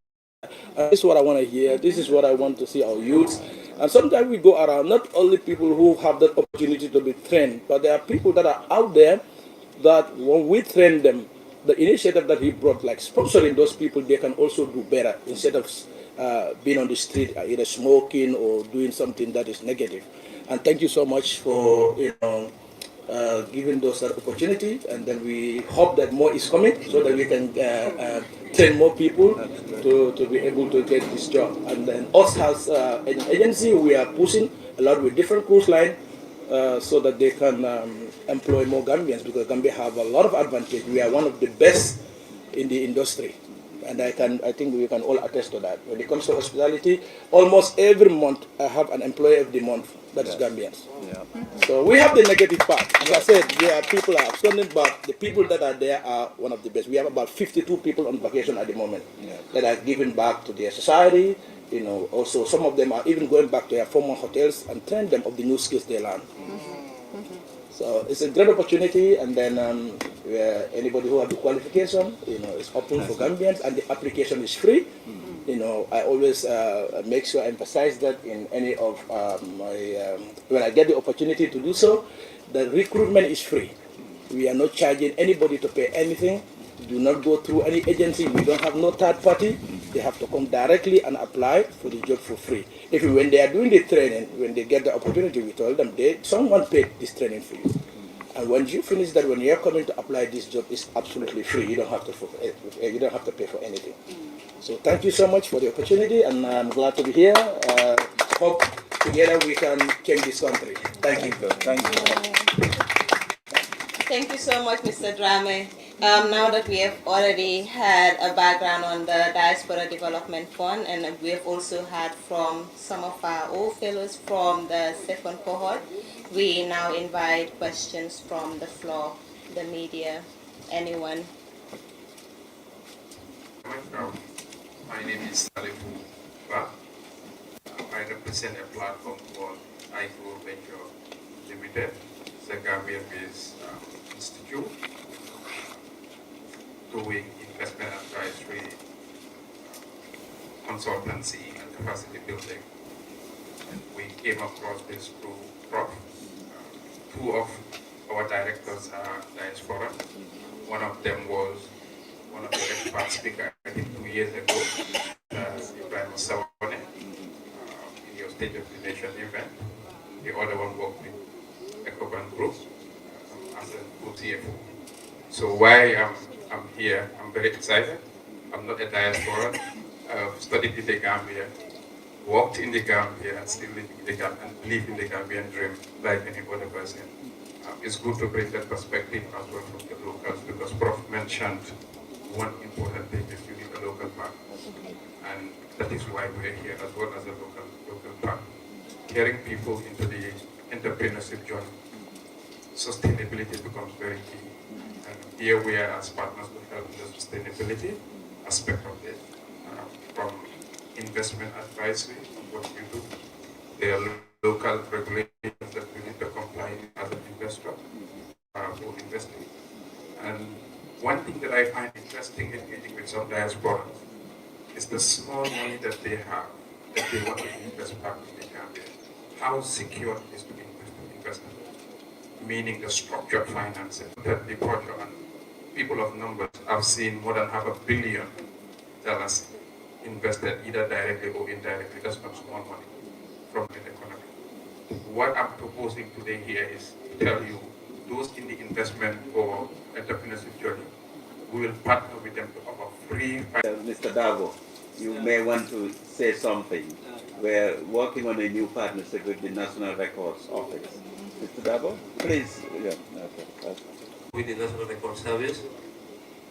This is what I want to hear. This is what I want to see our youths. And sometimes we go around, not only people who have that opportunity to be trained, but there are people that are out there that when we train them, the initiative that he brought, like sponsoring those people, they can also do better instead of being on the street, either smoking or doing something that is negative. And thank you so much for giving those that opportunity, and then we hope that more is coming so that we can train more people to be able to get this job. And then us as an agency, we are pushing a lot with different cruise line so that they can employ more Gambians, because Gambia have a lot of advantage. We are one of the best in the industry. And I think we can all attest to that. When it comes to hospitality, almost every month I have an employee of the month that is Gambians. Yeah. So we have the negative part. As I said, there are people are absconding, but the people that are there are one of the best. We have about 52 people on vacation at the moment that are giving back to their society. You know, also some of them are even going back to their former hotels and train them of the new skills they learn. So it's a great opportunity, and then anybody who has the qualification, you know, it's open for Gambians, and the application is free. You know, I always make sure I emphasize that in any of my, when I get the opportunity to do so, the recruitment is free. We are not charging anybody to pay anything. Do not go through any agency. We don't have no third party. They have to come directly and apply for the job for free. If when they are doing the training, when they get the opportunity, we told them someone paid this training for you. And when you finish that, when you're coming to apply this job, it's absolutely free. You don't have to pay for anything. So thank you so much for the opportunity, and I'm glad to be here. Hope together we can change this country. Thank you. Thank you. Thank you so much, Mr. Drame. Now that we have already had a background on the Diaspora Development Fund, and we have also had from some of our old fellows from the second cohort, we now invite questions from the floor, the media, anyone. My name is Salifu Ba. I represent a platform called iGrow Venture Limited. It's a Gambia-based institute doing investment advisory, consultancy, and capacity building. And we came across this through Prof. Two of our directors are Diaspora. One of them was one of the expert speakers, I think 2 years ago, Ibrahim Sawane, in your State of the Nation event. The other one worked with Ecobank Group as a group CFO. So why I'm here, I'm very excited. I'm not a diaspora. I've studied in the Gambia, worked in the Gambia, and still living in the Gambia, and live in the Gambian dream like any other person. It's good to bring that perspective as well from the locals, because Prof mentioned one important thing is you need a local partner. And that is why we're here as well as a local partner. Carrying people into the entrepreneurship journey. Sustainability becomes very key. And here we are as partners to help the sustainability aspect of it. From investment advisory, what you do, there are local regulations that we need to comply with as an investor for investing. And one thing that I find interesting in meeting with some diasporas is the small money that they have, that they want to invest back in the Gambia. How secure it is to invest in investment, meaning the structured financing. That the project and people of numbers have seen more than $500 million invested either directly or indirectly. That's not small money from the economy. What I'm proposing today here is to tell you those in the investment or entrepreneurship journey, we will partner with them to offer free. Mr. Dago, you may want to say something. We're working on a new partnership with the National Records Office. Mr. Dabo, please. Yeah, okay. With the National Record Service,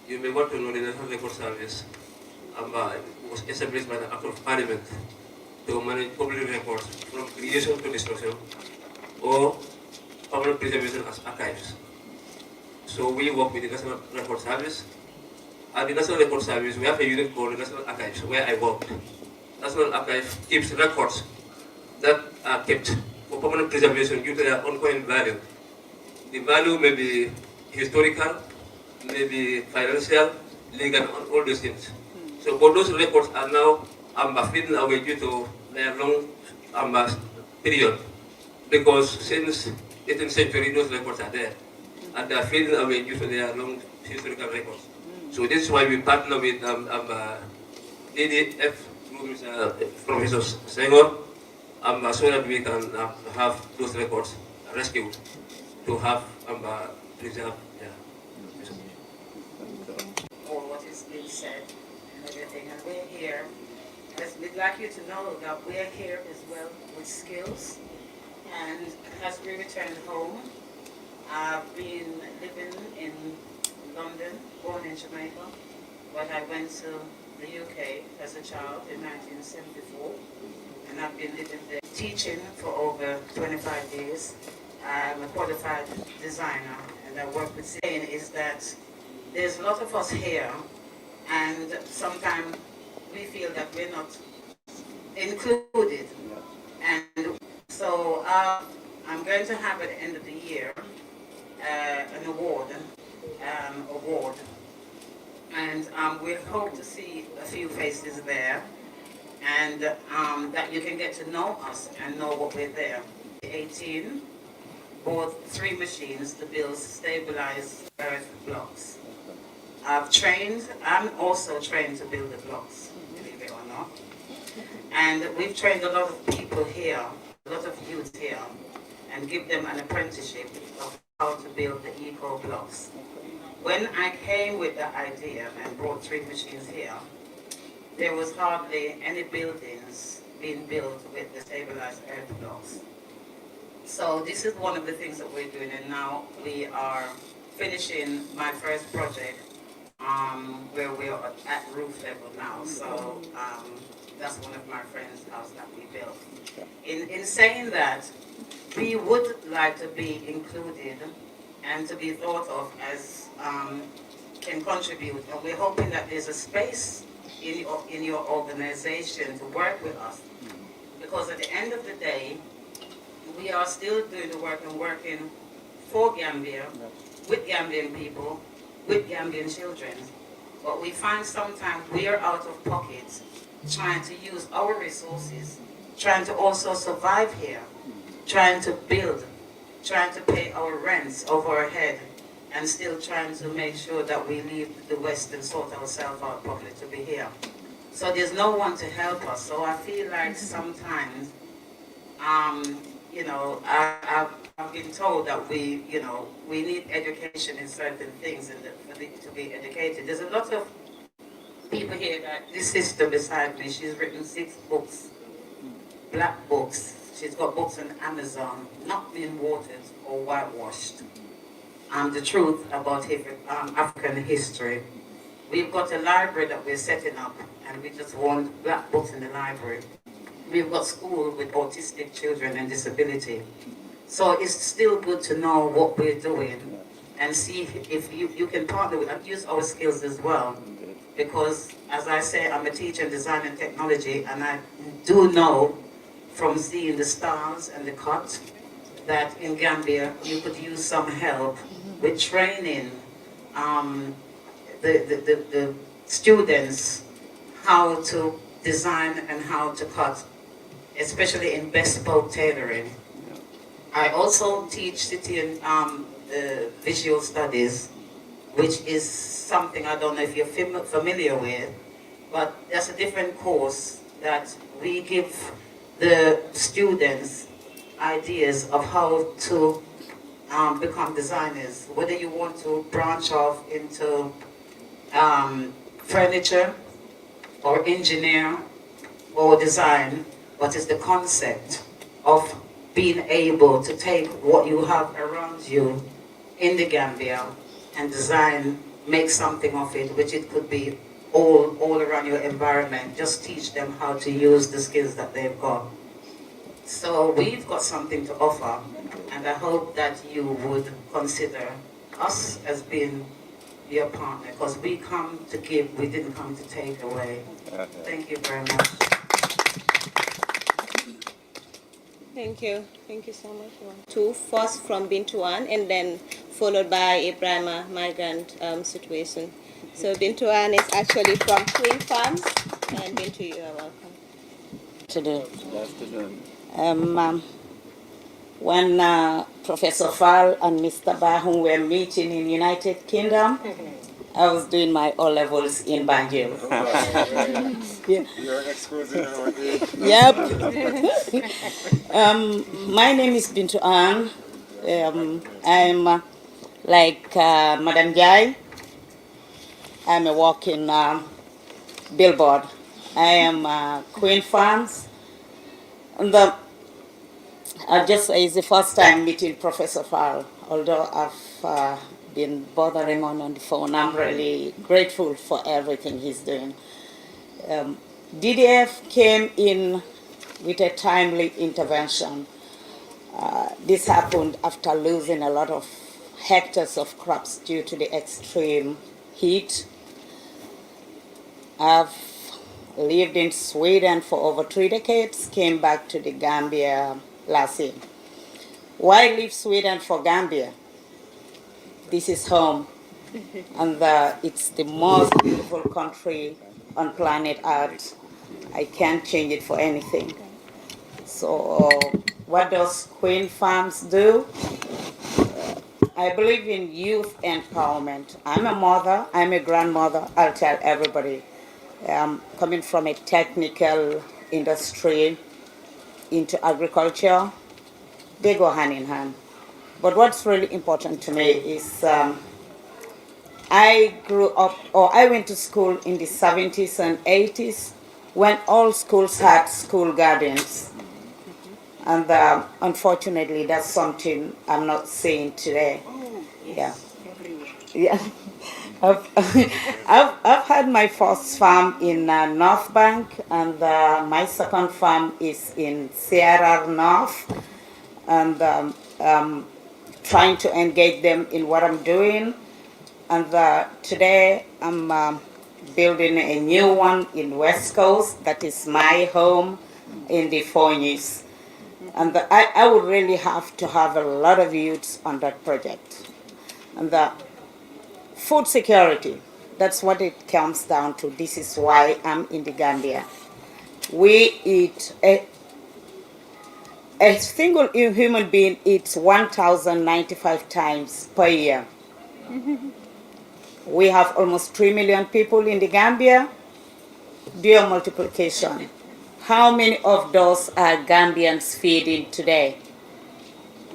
you may want to know the National Record Service was established by the Act of Parliament to manage public records from creation to destruction or permanent preservation as archives. So we work with the National Record Service. At the National Record Service, we have a unit called the National Archives, where I worked. National Archive keeps records that are kept for permanent preservation due to their ongoing value. The value may be historical, may be financial, legal, and all those things. So, but those records are now fading away due to their long period, because since 18th century those records are there, and they are fading away due to their long historical records. So this is why we partner with ADF through Professor Senghor, so that we can have those records rescued to have preserved. Yeah. For what is being said and everything, and we're here. We'd like you to know that we're here as well with skills, and as we return home, I've been living in London, born in Jamaica, but I went to the UK as a child in 1974, and I've been living there teaching for over 25 years. I'm a qualified designer, and I work with saying is that there's a lot of us here, and sometimes we feel that we're not included. And so I'm going to have at the end of the year an award, and we hope to see a few faces there, and that you can get to know us and know what we're there. 18 bought 3 machines to build stabilized earth blocks. I'm also trained to build the blocks, believe it or not. And we've trained a lot of people here, a lot of youth here, and give them an apprenticeship of how to build the eco blocks. When I came with the idea and brought 3 machines here, there was hardly any buildings being built with the stabilized earth blocks. So this is one of the things that we're doing, and now we are finishing my first project where we're at roof level now. So that's one of my friend's house that we built. In saying that, we would like to be included and to be thought of as can contribute, and we're hoping that there's a space in your organization to work with us, because at the end of the day, we are still doing the work and working for Gambia, with Gambian people, with Gambian children. But we find sometimes we are out of pocket, trying to use our resources, trying to also survive here, trying to build, trying to pay our rents over our head, and still trying to make sure that we leave the West and sort ourselves out properly to be here. So there's no one to help us. So I feel like sometimes, I've been told that we need education in certain things and to be educated. There's a lot of people here that this sister beside me, she's written 6 books, black books. She's got books on Amazon, not being watered or whitewashed. The truth about African history. We've got a library that we're setting up, and we just want black books in the library. We've got school with autistic children and disability. So it's still good to know what we're doing and see if you can partner with and use our skills as well. Because, as I say, I'm a teacher in design and technology, and I do know from seeing the stars and the cut that in Gambia you could use some help with training the students how to design and how to cut, especially in bespoke tailoring. I also teach city and visual studies, which is something I don't know if you're familiar with, but that's a different course that we give the students ideas of how to become designers, whether you want to branch off into furniture, or engineer or design, but it's the concept of being able to take what you have around you in the Gambia and design, make something of it, which it could be all around your environment. Just teach them how to use the skills that they've got. So we've got something to offer, and I hope that you would consider us as being your partner, because we come to give, we didn't come to take away. Thank you very much. Thank you. Thank you so much. Two, first from Bintuan and then followed by a Brahma migrant situation. So Bintuan is actually from Queen Farms, and Bintu, you are welcome. Today. Good afternoon. When Professor Fall and Mr. Bahun were meeting in United Kingdom, I was doing my O-levels in Banjul. Yeah. You're exposing our age. Yep. My name is Bintu Ann. I'm like Madam Jai. I'm a walking billboard. I am Queen Farms. And it's the first time meeting Professor Fall, although I've been bothering on the phone. I'm really grateful for everything he's doing. DDF came in with a timely intervention. This happened after losing a lot of hectares of crops due to the extreme heat. I've lived in Sweden for over 3 decades, came back to the Gambia last year. Why leave Sweden for Gambia? This is home, and it's the most beautiful country on planet Earth. I can't change it for anything. So what does Queen Farms do? I believe in youth empowerment. I'm a mother, I'm a grandmother, I'll tell everybody. Coming from a technical industry into agriculture, they go hand in hand. But what's really important to me is I went to school in the 70s and 80s when all schools had school gardens. And unfortunately, that's something I'm not seeing today. Yeah. Yeah. I've had my first farm in North Bank, and my second farm is in Sierra North, and trying to engage them in what I'm doing. And today I'm building a new one in West Coast. That is my home in the Fournies. And I would really have to have a lot of youths on that project. And the food security, that's what it comes down to. This is why I'm in the Gambia. We eat, a single human being eats 1,095 times per year. We have almost 3 million people in the Gambia. Do your multiplication. How many of those are Gambians feeding today?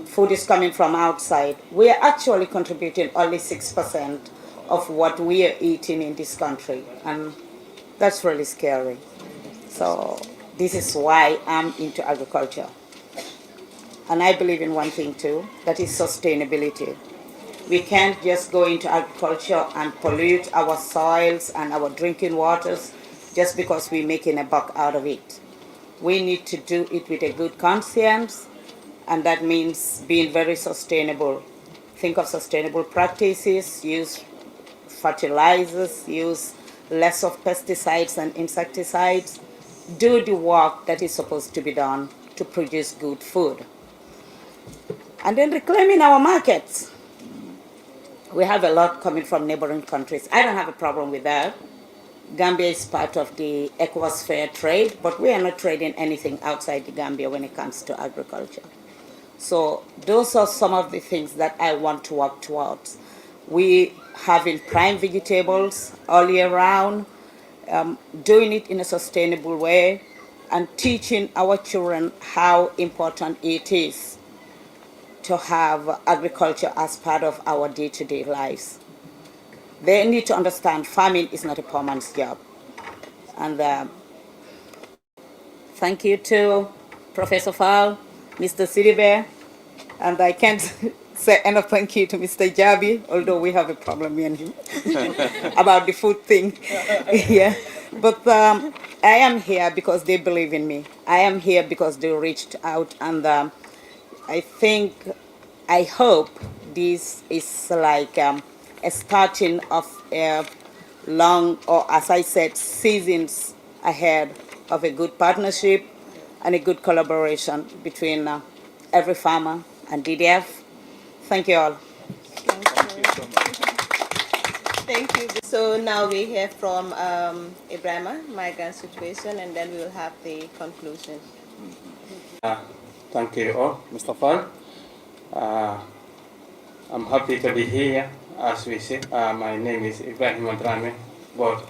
Food is coming from outside. We are actually contributing only 6% of what we are eating in this country, and that's really scary. So this is why I'm into agriculture. And I believe in one thing too, that is sustainability. We can't just go into agriculture and pollute our soils and our drinking waters just because we're making a buck out of it. We need to do it with a good conscience, and that means being very sustainable. Think of sustainable practices, use fertilizers, use less of pesticides and insecticides. Do the work that is supposed to be done to produce good food. And then reclaiming our markets. We have a lot coming from neighboring countries. I don't have a problem with that. Gambia is part of the ECOWAS fair trade, but we are not trading anything outside the Gambia when it comes to agriculture. So those are some of the things that I want to work towards. We having prime vegetables all year round, doing it in a sustainable way, and teaching our children how important it is to have agriculture as part of our day-to-day lives. They need to understand farming is not a poor man's job. And thank you to Professor Fall, Mr. Siribe, and I can't say enough thank you to Mr. Jabi, although we have a problem, me and him, about the food thing. Yeah, but I am here because they believe in me. I am here because they reached out, and I think, I hope this is like a starting of a long, or as I said, seasons ahead of a good partnership and a good collaboration between every farmer and DDF. Thank you all. Thank you. So now we hear from Ibrahima, migrant situation, and then we will have the conclusion. Thank you all, Mr. Fall. I'm happy to be here, as we say. My name is Ibrahim Adrame, but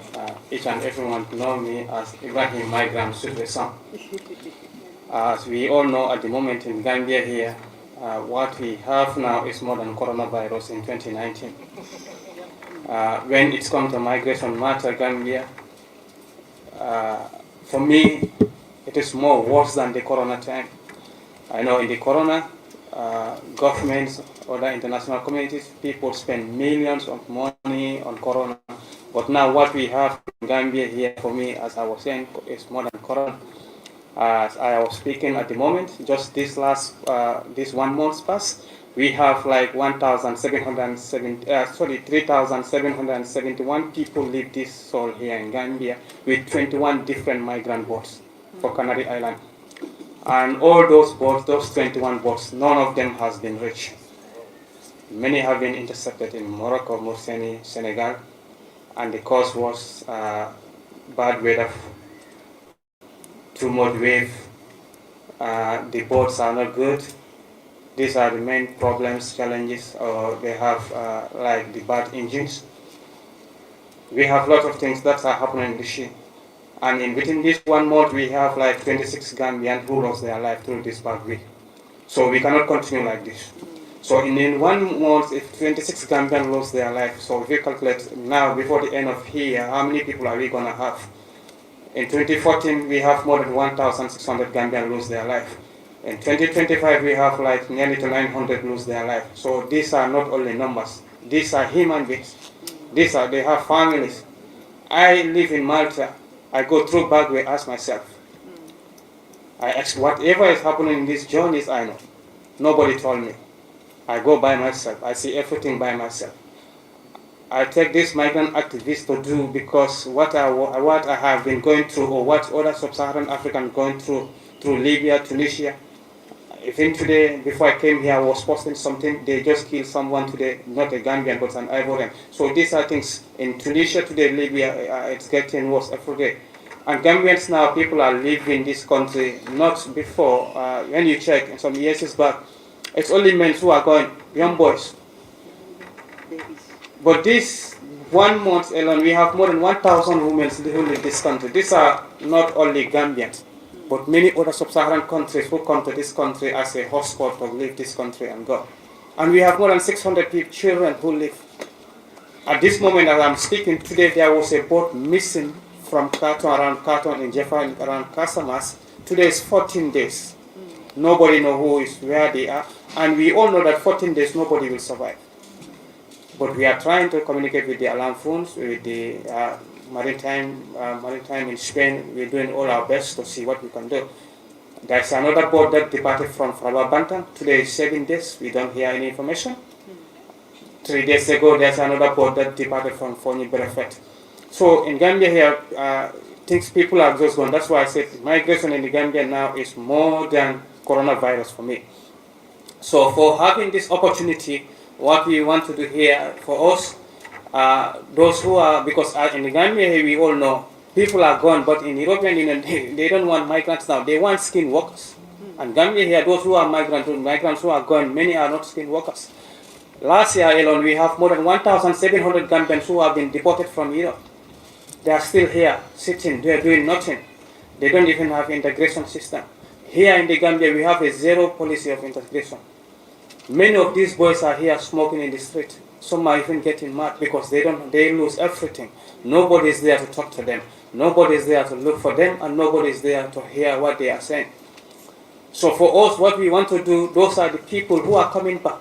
each and everyone know me as Ibrahim Migrant Situation. As we all know, at the moment in Gambia here, what we have now is more than coronavirus in 2019. When it's come to migration matter, Gambia, for me, it is more worse than the corona time. I know in the corona, governments, other international communities, people spend millions of money on corona. But now what we have in Gambia here, for me, as I was saying, is more than corona. As I was speaking at the moment, just this 1 month past, we have like 3,771 people live this soil here in Gambia with 21 different migrant boats for Canary Island. And all those boats, those 21 boats, none of them has been reached. Many have been intercepted in Morocco, Mauritania, Senegal, and the cause was bad weather, too much wave, the boats are not good. These are the main problems, challenges, or they have like the bad engines. We have lots of things that are happening this year. And within this 1 month, we have like 26 Gambians who lost their life through this bad week. So we cannot continue like this. So in 1 month, if 26 Gambians lost their life, so if we calculate now before the end of year, how many people are we going to have? In 2014, we have more than 1,600 Gambians lose their life. In 2025, we have like nearly to 900 lose their life. So these are not only numbers. These are human beings. They have families. I live in Malta. I go through Bagwe, ask myself. I ask whatever is happening in these journeys, I know. Nobody told me. I go by myself. I see everything by myself. I take this migrant activist to do because what I have been going through, or what other sub-Saharan Africans going through Libya, Tunisia. Even today, before I came here, I was posting something. They just killed someone today, not a Gambian, but an Ivorian. So these are things in Tunisia today, Libya, it's getting worse every day. And Gambians now, people are leaving this country, not before. When you check, some years back, it's only men who are going, young boys. But this 1 month alone, we have more than 1,000 women who live in this country. These are not only Gambians, but many other sub-Saharan countries who come to this country as a hotspot to leave this country and go. And we have more than 600 children who live. At this moment as I'm speaking today, there was a boat missing from around Carton in Jaffa, around Casamas. Today is 14 days. Nobody knows where they are. And we all know that 14 days nobody will survive. But we are trying to communicate with the alarm phones, with the maritime in Spain. We're doing all our best to see what we can do. There's another boat that departed from Bantan. Today is 7 days. We don't hear any information. 3 days ago, there's another boat that departed from Foni Berefet. So in Gambia here, people are just gone. That's why I said migration in the Gambia now is more than coronavirus for me. So for having this opportunity, what we want to do here for us, those who are, because in the Gambia here we all know, people are gone, but in European Union, they don't want migrants now, they want skilled workers. And Gambia here, those who are migrants who are gone, many are not skilled workers. Last year alone, we have more than 1,700 Gambians who have been deported from Europe. They are still here, sitting, they are doing nothing. They don't even have integration system. Here in the Gambia, we have a zero policy of integration. Many of these boys are here smoking in the street. Some are even getting mad because they lose everything. Nobody is there to talk to them. Nobody is there to look for them, and nobody is there to hear what they are saying. So for us, what we want to do, those are the people who are coming back.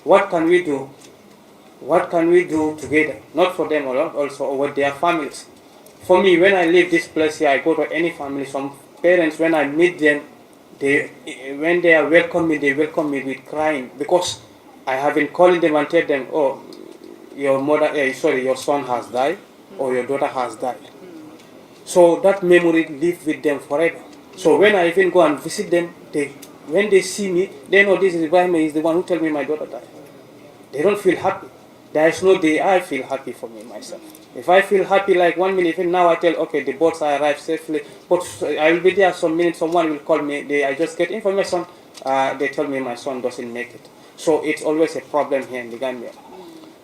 What can we do? What can we do together? Not for them alone, also with their families. For me, when I leave this place here, I go to any family. Some parents, when I meet them, when they are welcome me, they welcome me with crying, because I have been calling them and tell them, oh, your your son has died, or your daughter has died. So that memory lives with them forever. So when I even go and visit them, when they see me, they know this is Ibrahim is the one who told me my daughter died. They don't feel happy. There is no day I feel happy for me myself. If I feel happy like 1 minute, even now I tell, okay, the boats arrived safely, but I will be there some minutes, someone will call me, I just get information, they tell me my son doesn't make it. So it's always a problem here in the Gambia.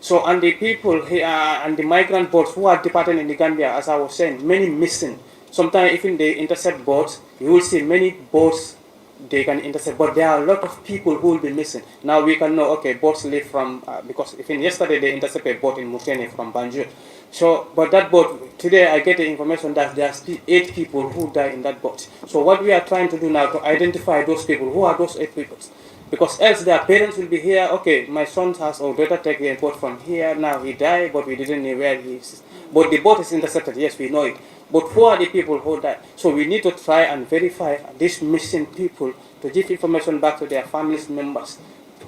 So, and the people here, and the migrant boats who are departing in the Gambia, as I was saying, many missing. Sometimes even they intercept boats, you will see many boats they can intercept, but there are a lot of people who will be missing. Now we can know, okay, boats leave from, because even yesterday they intercepted a boat in Mutene from Banjul. So, but that boat, today I get the information that there are still 8 people who died in that boat. So what we are trying to do now to identify those people, who are those 8 people? Because else their parents will be here, okay, my son has or daughter take the boat from here, now he died, but we didn't know where he is. But the boat is intercepted, yes, we know it. But who are the people who died? So we need to try and verify these missing people to give information back to their families members.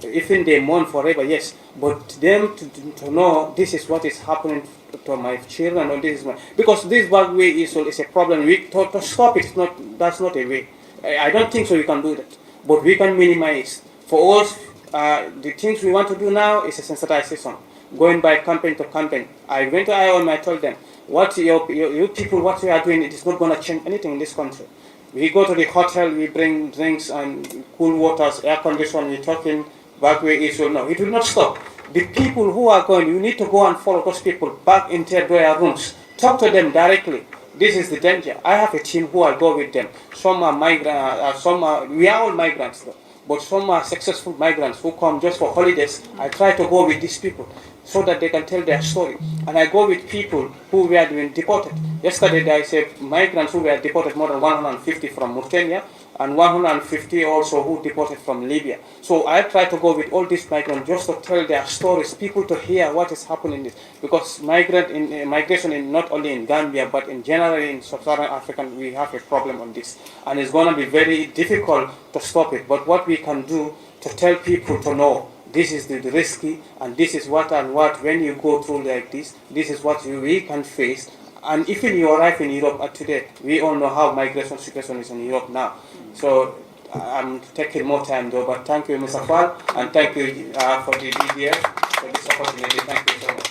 Even they mourn forever, yes, but them to know this is what is happening to my children, or this is because this bad way is a problem. To stop it, that's not a way. I don't think so we can do that, but we can minimize. For us, the things we want to do now is a sensitization, going by campaign to campaign. I went to IOM, I told them, what you people, what you are doing, it is not going to change anything in this country. We go to the hotel, we bring drinks and cool waters, air conditioning, we're talking back where it will, no, it will not stop. The people who are going, you need to go and follow those people back into their rooms. Talk to them directly. This is the danger. I have a team who I go with them. Some are migrants, we are all migrants though. But some are successful migrants who come just for holidays. I try to go with these people so that they can tell their story. And I go with people who were being deported. Yesterday there is a migrants who were deported, more than 150 from Mauritania, and 150 also who deported from Libya. So I try to go with all these migrants just to tell their stories, people to hear what is happening. Because migration in not only in Gambia, but in general in sub-Saharan Africa, we have a problem on this. And it's going to be very difficult to stop it. But what we can do to tell people to know, this is the risky, and this is what and what, when you go through like this is what we can face. And even you arrive in Europe today, we all know how migration situation is in Europe now. So I'm taking more time though, but thank you, Mr. Fall, and thank you for the DBS, for this opportunity. Thank you so much.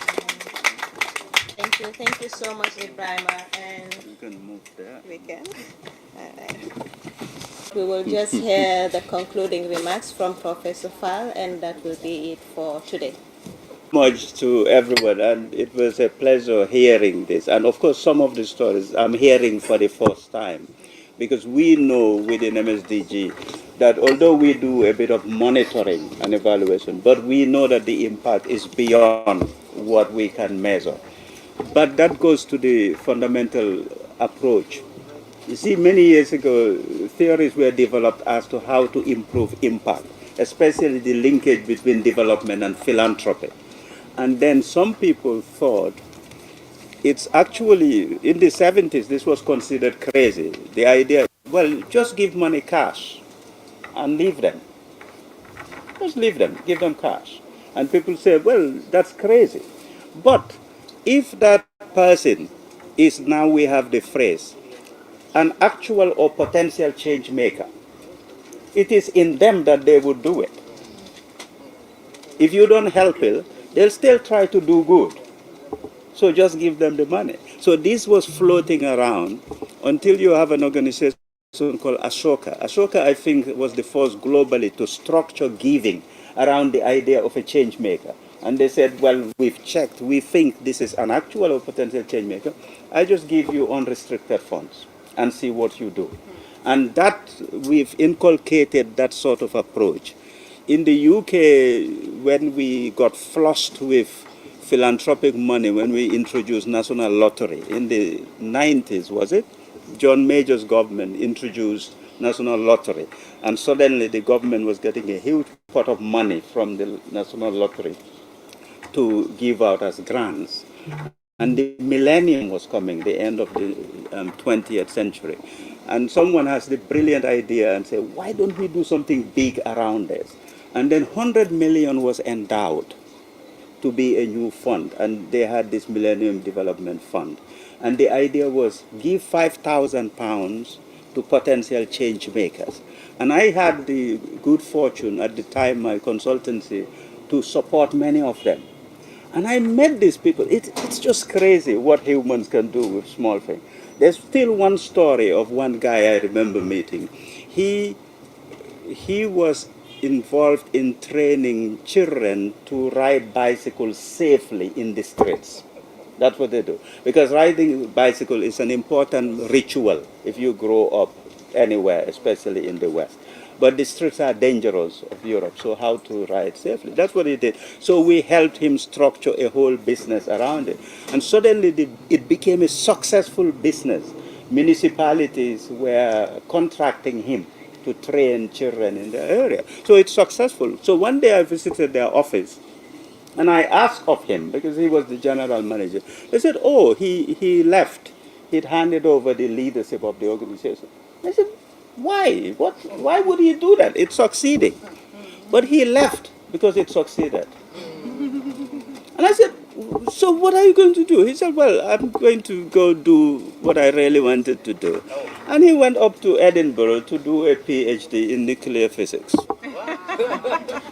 Thank you so much, Ibrahima. And you can move there. We can. All right. We will just hear the concluding remarks from Professor Fall, and that will be it for today. Much to everyone, and it was a pleasure hearing this. And of course, some of the stories I'm hearing for the first time, because we know within MSDG that although we do a bit of monitoring and evaluation, but we know that the impact is beyond what we can measure. But that goes to the fundamental approach. You see, many years ago, theories were developed as to how to improve impact, especially the linkage between development and philanthropy. And then some people thought it's actually, in the 70s, this was considered crazy. The idea, well, just give money cash and leave them. Just leave them, give them cash. And people say, well, that's crazy. But if that person is, now we have the phrase, an actual or potential change maker, it is in them that they would do it. If you don't help it, they'll still try to do good. So just give them the money. So this was floating around until you have an organization called Ashoka. Ashoka, I think, was the first globally to structure giving around the idea of a change maker. And they said, well, we've checked. We think this is an actual or potential change maker. I just give you unrestricted funds and see what you do. And that, we've inculcated that sort of approach. In the UK, when we got flushed with philanthropic money when we introduced national lottery in the 90s, was it? John Major's government introduced national lottery, and suddenly the government was getting a huge pot of money from the national lottery to give out as grants. And the millennium was coming, the end of the 20th century. And someone has the brilliant idea and say, why don't we do something big around this? And then 100 million was endowed to be a new fund, and they had this Millennium Development Fund. And the idea was give £5,000 to potential change makers. And I had the good fortune at the time, my consultancy, to support many of them. And I met these people. It's just crazy what humans can do with small things. There's still one story of one guy I remember meeting. He was involved in training children to ride bicycles safely in the streets. That's what they do. Because riding a bicycle is an important ritual if you grow up anywhere, especially in the West. But the streets are dangerous of Europe, so how to ride safely? That's what he did. So we helped him structure a whole business around it. And suddenly it became a successful business. Municipalities were contracting him to train children in the area. So it's successful. So one day I visited their office, and I asked of him, because he was the general manager. They said, oh, he left. He'd handed over the leadership of the organization. I said, why? Why would he do that? It's succeeding. But he left because it succeeded. And I said, so what are you going to do? He said, well, I'm going to go do what I really wanted to do. And he went up to Edinburgh to do a PhD in nuclear physics.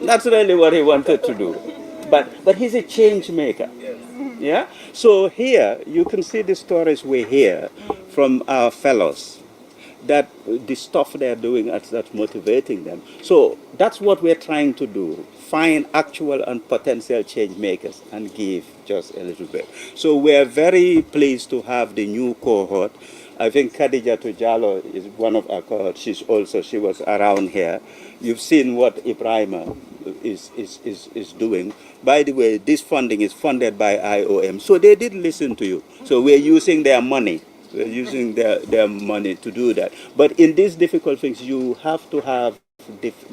That's really what he wanted to do. But he's a change maker. Yeah? So here, you can see the stories we hear from our fellows, that the stuff they're doing that's motivating them. So that's what we're trying to do, find actual and potential change makers and give just a little bit. So we're very pleased to have the new cohort. I think Khadija Tujalo is one of our cohorts. She was around here. You've seen what Ibrahima is doing. By the way, this funding is funded by IOM. So they did listen to you. So we're using their money. We're using their money to do that. But in these difficult things, you have to have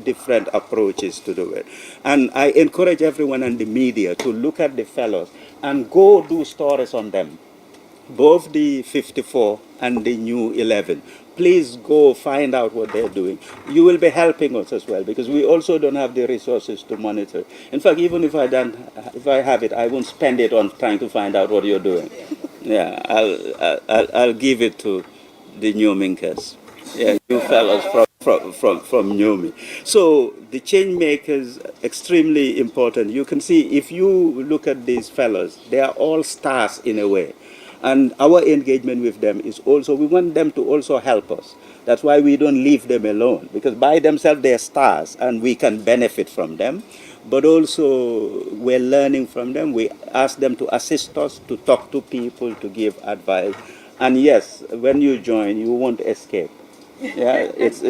different approaches to do it. And I encourage everyone in the media to look at the fellows and go do stories on them, both the 54 and the new 11. Please go find out what they're doing. You will be helping us as well, because we also don't have the resources to monitor. In fact, even if I have it, I won't spend it on trying to find out what you're doing. Yeah, I'll give it to the new Minkers. Yeah, you fellows from Nyomi. So the change makers, extremely important. You can see, if you look at these fellows, they are all stars in a way. And our engagement with them is also, we want them to also help us. That's why we don't leave them alone, because by themselves they're stars and we can benefit from them. But also we're learning from them. We ask them to assist us, to talk to people, to give advice. And yes, when you join, you won't escape. Yeah, it's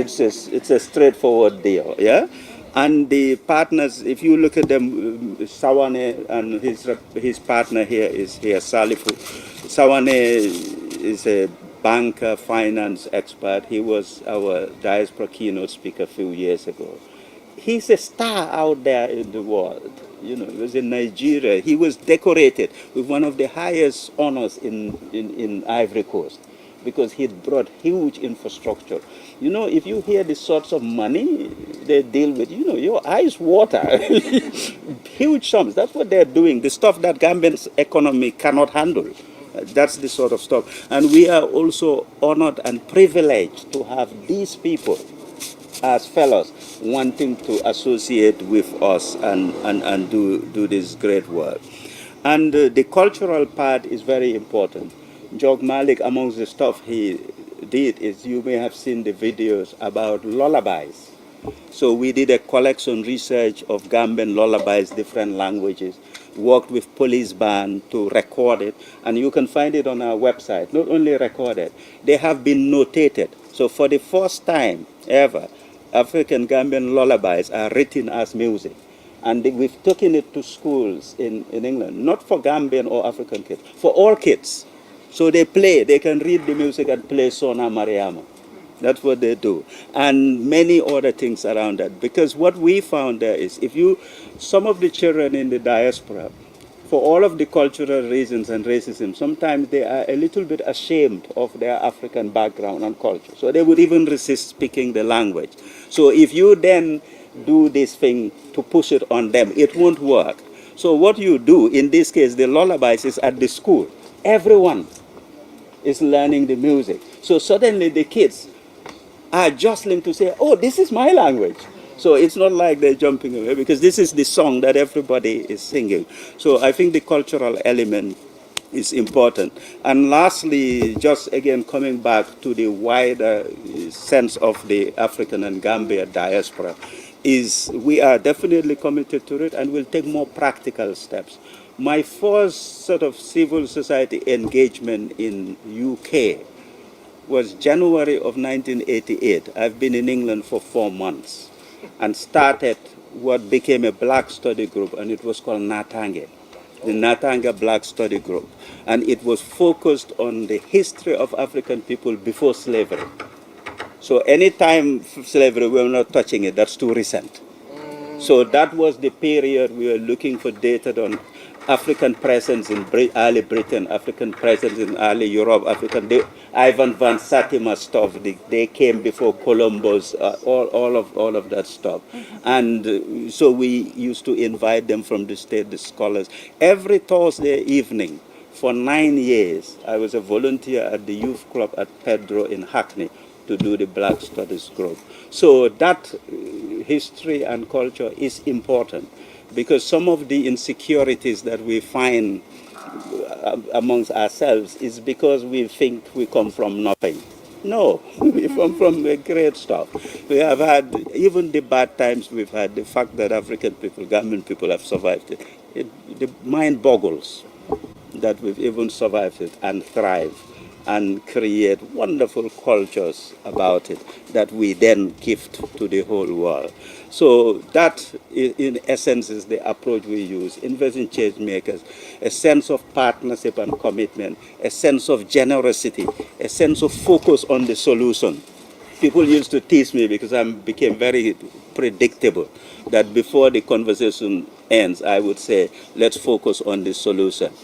a straightforward deal. Yeah. And the partners, if you look at them, Sawane and his partner here is here, Salifu. Sawane is a banker, finance expert. He was our Diaspora keynote speaker a few years ago. He's a star out there in the world. You know, he was in Nigeria. He was decorated with one of the highest honors in Ivory Coast, because he'd brought huge infrastructure. You know, if you hear the sorts of money they deal with, you know, your eyes water. Huge sums. That's what they're doing. The stuff that Gambian's economy cannot handle. That's the sort of stuff. And we are also honored and privileged to have these people as fellows wanting to associate with us and do this great work. And the cultural part is very important. Jog Malik, amongst the stuff he did is, you may have seen the videos about lullabies. So we did a collection research of Gambian lullabies, different languages, worked with police band to record it, and you can find it on our website. Not only recorded, they have been notated. So for the first time ever, African Gambian lullabies are written as music. And we've taken it to schools in England, not for Gambian or African kids, for all kids. So they play, they can read the music and play Sona Mariama. That's what they do. And many other things around that. Because what we found there is, some of the children in the diaspora, for all of the cultural reasons and racism, sometimes they are a little bit ashamed of their African background and culture. So they would even resist speaking the language. So if you then do this thing to push it on them, it won't work. So what you do, in this case, the lullabies is at the school. Everyone is learning the music. So suddenly the kids are jostling to say, oh, this is my language. So it's not like they're jumping away, because this is the song that everybody is singing. So I think the cultural element is important. And lastly, just again coming back to the wider sense of the African and Gambia diaspora, is we are definitely committed to it and will take more practical steps. My first sort of civil society engagement in UK was January of 1988. I've been in England for 4 months and started what became a black study group, and it was called Natange, the Natanga Black Study Group. And it was focused on the history of African people before slavery. So anytime slavery, we were not touching it. That's too recent. So that was the period we were looking for data on African presence in early Britain, African presence in early Europe, Ivan van Satima stuff. They came before Columbus, all of that stuff. And so we used to invite them from the state, the scholars. Every Thursday evening for 9 years, I was a volunteer at the youth club at Pedro in Hackney to do the Black Studies group. So that history and culture is important, because some of the insecurities that we find amongst ourselves is because we think we come from nothing. No, we come from great stuff. We have had, even the bad times we've had, the fact that African people, Gambian people have survived it, the mind boggles that we've even survived it and thrive and create wonderful cultures about it that we then gift to the whole world. So that, in essence, is the approach we use. Invest in change makers, a sense of partnership and commitment, a sense of generosity, a sense of focus on the solution. People used to tease me because I became very predictable, that before the conversation ends, I would say, let's focus on the solution.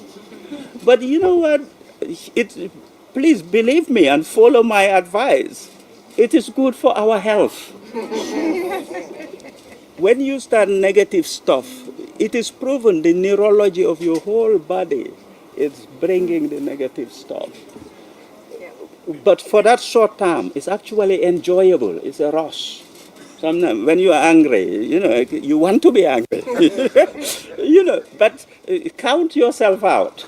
But you know what? Please believe me and follow my advice. It is good for our health. When you start negative stuff, it is proven the neurology of your whole body is bringing the negative stuff. But for that short term, it's actually enjoyable. It's a rush. Sometimes when you are angry, you want to be angry. But count yourself out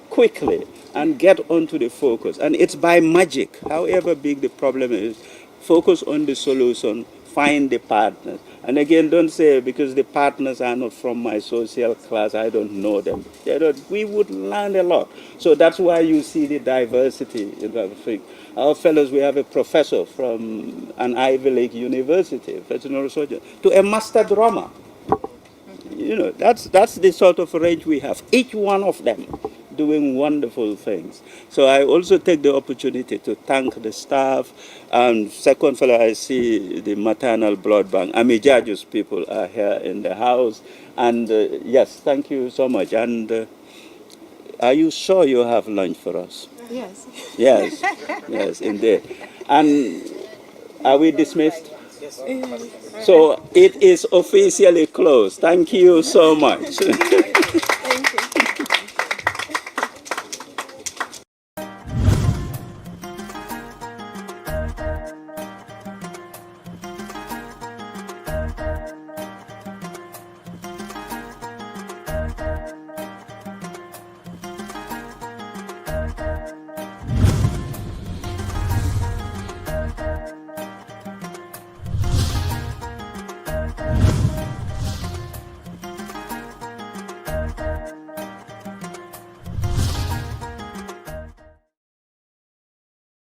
quickly and get onto the focus. And it's by magic, however big the problem is, focus on the solution, find the partners. And again, don't say, because the partners are not from my social class, I don't know them. We would learn a lot. So that's why you see the diversity in everything. Our fellows, we have a professor from an Ivy League university, veterinary surgeon, to a master drummer. That's the sort of range we have. Each one of them doing wonderful things. So I also take the opportunity to thank the staff. And second fellow, I see the maternal blood bank. Amijaju's people are here in the house. And yes, thank you so much. And are you sure you have lunch for us? Yes. Yes, yes, indeed. And are we dismissed? So it is officially closed. Thank you so much. Thank you.